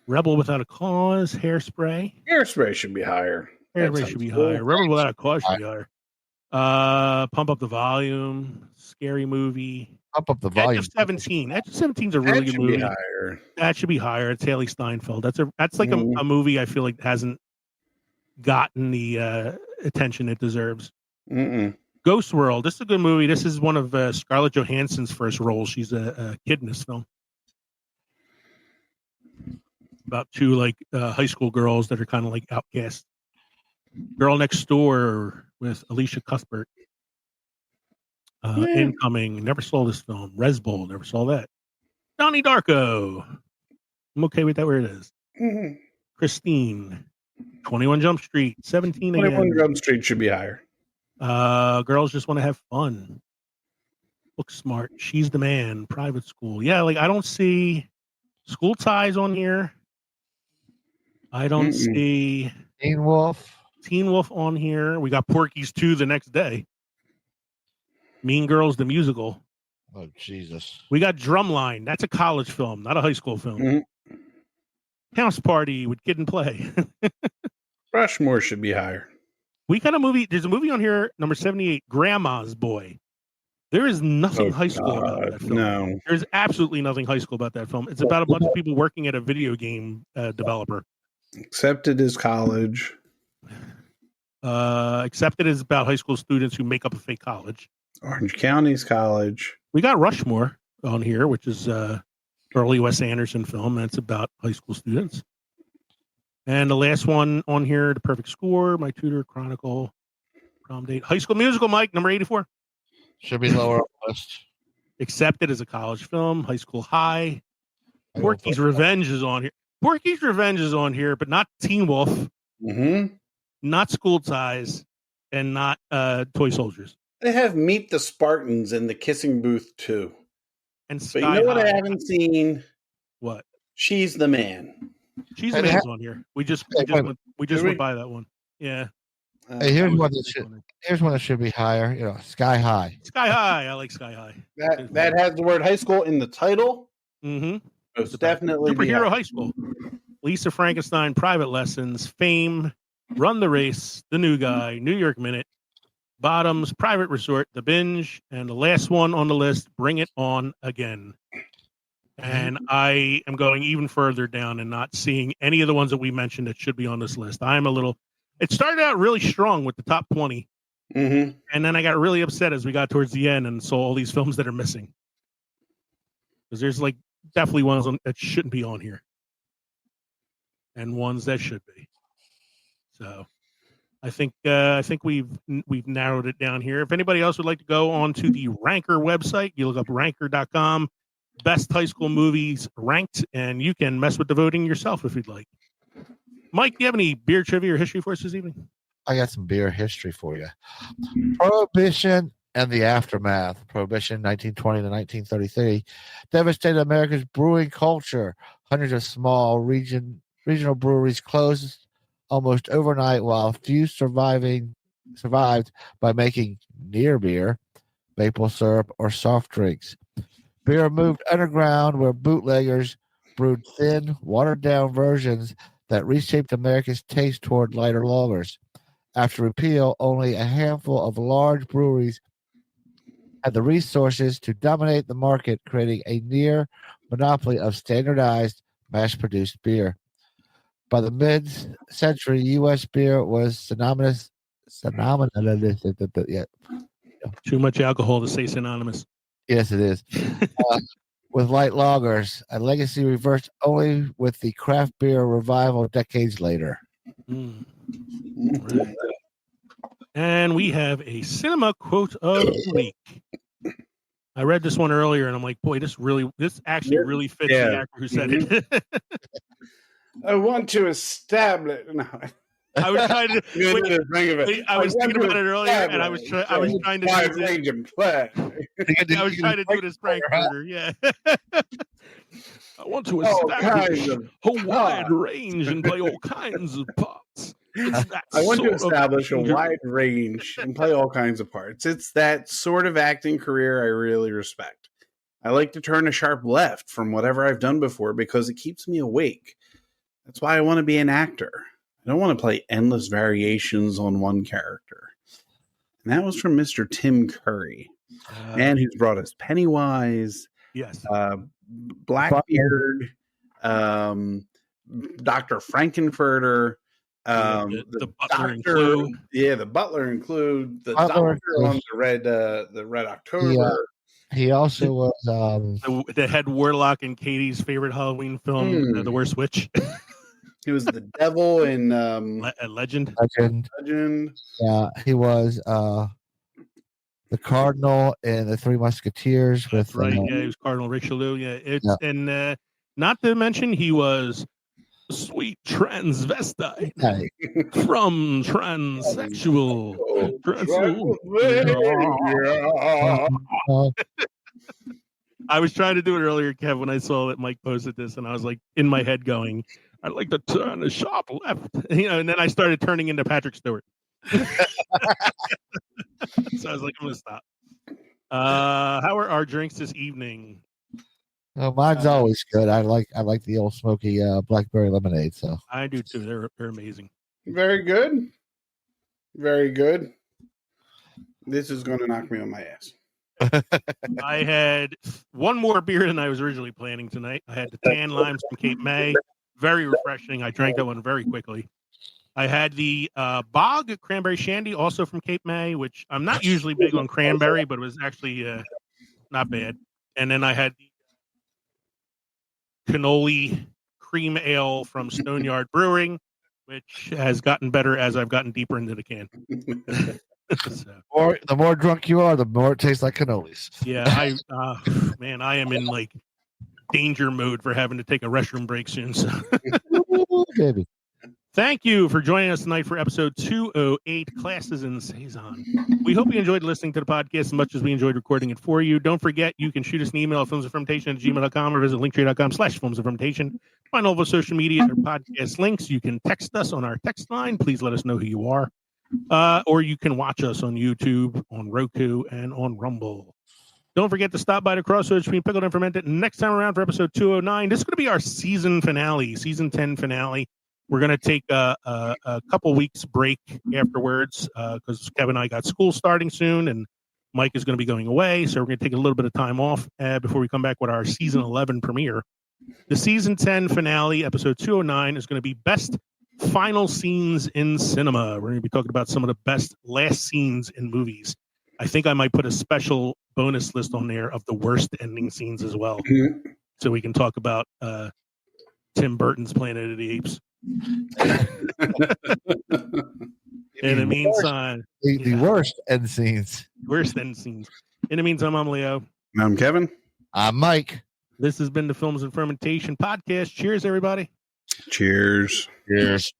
Rebel Without a Cause, Hairspray. Hairspray should be higher. Hairspray should be higher. Rebel Without a Cause should be higher. Pump Up the Volume, Scary Movie. Up the Edge volume. of 17. Edge of 17 is a really good movie. Higher. That should be higher. It's Haley Steinfeld. That's like a movie I feel like hasn't gotten the attention it deserves. Ghost World. This is a good movie. This is one of Scarlett Johansson's first roles. She's a kid in this film. About two like high school girls that are kind of like outcast. Girl Next Door with Alicia Cuthbert. Incoming. Never saw this film. Res Bowl. Never saw that. Donnie Darko. I'm okay with that where it is. Christine. 21 Jump Street. 17 again. 21 Jump Street should be higher. Girls Just Want to Have Fun. Book Smart. She's the Man. Private School. Yeah, like I don't see School Ties on here. I don't see Teen Wolf. Teen Wolf on here. We got Porky's 2 the next day. Mean Girls the musical. Oh Jesus! We got Drumline. That's a college film, not a high school film. House Party with Kid and Play. Rushmore should be higher. We got a movie. There's a movie on here, number 78, Grandma's Boy. There is nothing high school about that film. No. There's absolutely nothing high school about that film. It's about a bunch of people working at a video game developer. Except it is college. Except it is about high school students who make up a fake college. Orange County's college. We got Rushmore on here, which is early Wes Anderson film. That's about high school students. And the last one on here, The Perfect Score, My Tutor, Chronicle, Prom Date, High School Musical, Mike, number 84. Should be lower on the list. Accepted as a college film, High School High. Porky's Revenge is on here. Porky's Revenge is on here, but not Teen Wolf, not School Ties, and not Toy Soldiers. They have Meet the Spartans in the Kissing Booth too. And But Sky you know what High. I haven't seen? What? She's the Man. She's the Man's on here. We just went by that one. Yeah. Hey, here's one that should be higher. You know, Sky High. Sky High. I like Sky High. That has the word high school in the title. Mm-hmm. It's definitely Superhero High School. Lisa Frankenstein, Private Lessons, Fame, Run the Race, The New Guy, New York Minute, Bottoms, Private Resort, The Binge, and the last one on the list, Bring It On Again. And I am going even further down and not seeing any of the ones that we mentioned that should be on this list. It started out really strong with the top 20. And then I got really upset as we got towards the end and saw all these films that are missing. Because there's like definitely ones that shouldn't be on here. And ones that should be. So I think we've narrowed it down here. If anybody else would like to go on to the Ranker website, you look up ranker.com, best high school movies ranked, and you can mess with the voting yourself if you'd like. Mike, do you have any beer trivia or history for us this evening? I got some beer history for you. Prohibition and the aftermath. Prohibition, 1920 to 1933, devastated America's brewing culture. Hundreds of small regional breweries closed almost overnight, while few survived by making near beer, maple syrup, or soft drinks. Beer moved underground, where bootleggers brewed thin, watered-down versions that reshaped America's taste toward lighter lagers. After repeal, only a handful of large breweries had the resources to dominate the market, creating a near monopoly of standardized, mass-produced beer. By the mid-century, U.S. beer was synonymous. Yeah. Too much alcohol to say synonymous. Yes, it is. With light lagers, a legacy reversed only with the craft beer revival decades later. Mm. Right. And we have a cinema quote of the week. I read this one earlier, and I'm like, boy, this actually really fits the actor who said it. I want to establish. No. I was trying to I was thinking about it earlier, and I was trying to wide range of play. I was trying to do this Frankfurter, yeah. I want to establish a wide range and play all kinds of parts. I want to establish a wide range and play all kinds of parts. It's that sort of acting career I really respect. I like to turn a sharp left from whatever I've done before because it keeps me awake. That's why I want to be an actor. I don't want to play endless variations on one character. And that was from Mr. Tim Curry, man who's brought us Pennywise, yes, Blackbeard, Dr. Frankenfurter, the butler and Clue. Yeah, the butler and Clue, the doctor on the Red October. He also was the head warlock in Katie's favorite Halloween film, The Worst Witch. He was the devil in Legend. Legend. Yeah, he was the Cardinal in The Three Musketeers. That's right. Yeah, he was Cardinal Richelieu. Yeah, and not to mention he was sweet transvestite from transsexual. I was trying to do it earlier, Kev, when I saw that Mike posted this, and I was like in my head going, I'd like to turn a sharp left, and then I started turning into Patrick Stewart. So I was like, I'm gonna stop. How are our drinks this evening? Mine's always good. I like the old smoky blackberry lemonade. So I do too. They're amazing. Very good. Very good. This is going to knock me on my ass. I had one more beer than I was originally planning tonight. I had the tan limes from Cape May. Very refreshing. I drank that one very quickly. I had the Bog Cranberry Shandy, also from Cape May, which I'm not usually big on cranberry, but it was actually not bad. And then I had the Cannoli Cream Ale from Stoneyard Brewing, which has gotten better as I've gotten deeper into the can. So. The more drunk you are, the more it tastes like cannolis. Yeah, I am in like danger mode for having to take a restroom break soon. So. Baby. Thank you for joining us tonight for episode 208, Classes in Saison. We hope you enjoyed listening to the podcast as much as we enjoyed recording it for you. Don't forget, you can shoot us an email at filmsoffermentation@gmail.com or visit linktree.com/filmsoffermentation. Find all of our social media or podcast links. You can text us on our text line. Please let us know who you are. Or you can watch us on YouTube, on Roku, and on Rumble. Don't forget to stop by the crossroads between Pickled and Fermented next time around for episode 209. This is going to be our season 10 finale. We're going to take a couple weeks break afterwards because Kevin and I got school starting soon, and Mike is going to be going away. So we're going to take a little bit of time off before we come back with our season 11 premiere. The season 10 finale, episode 209, is going to be best final scenes in cinema. We're going to be talking about some of the best last scenes in movies. I think I might put a special bonus list on there of the worst ending scenes as well. So we can talk about Tim Burton's Planet of the Apes. In the meantime, the worst end scenes. Worst end scenes. In the meantime, I'm Leo. I'm Kevin. I'm Mike. This has been the Films and Fermentation podcast. Cheers, everybody. Cheers. Cheers.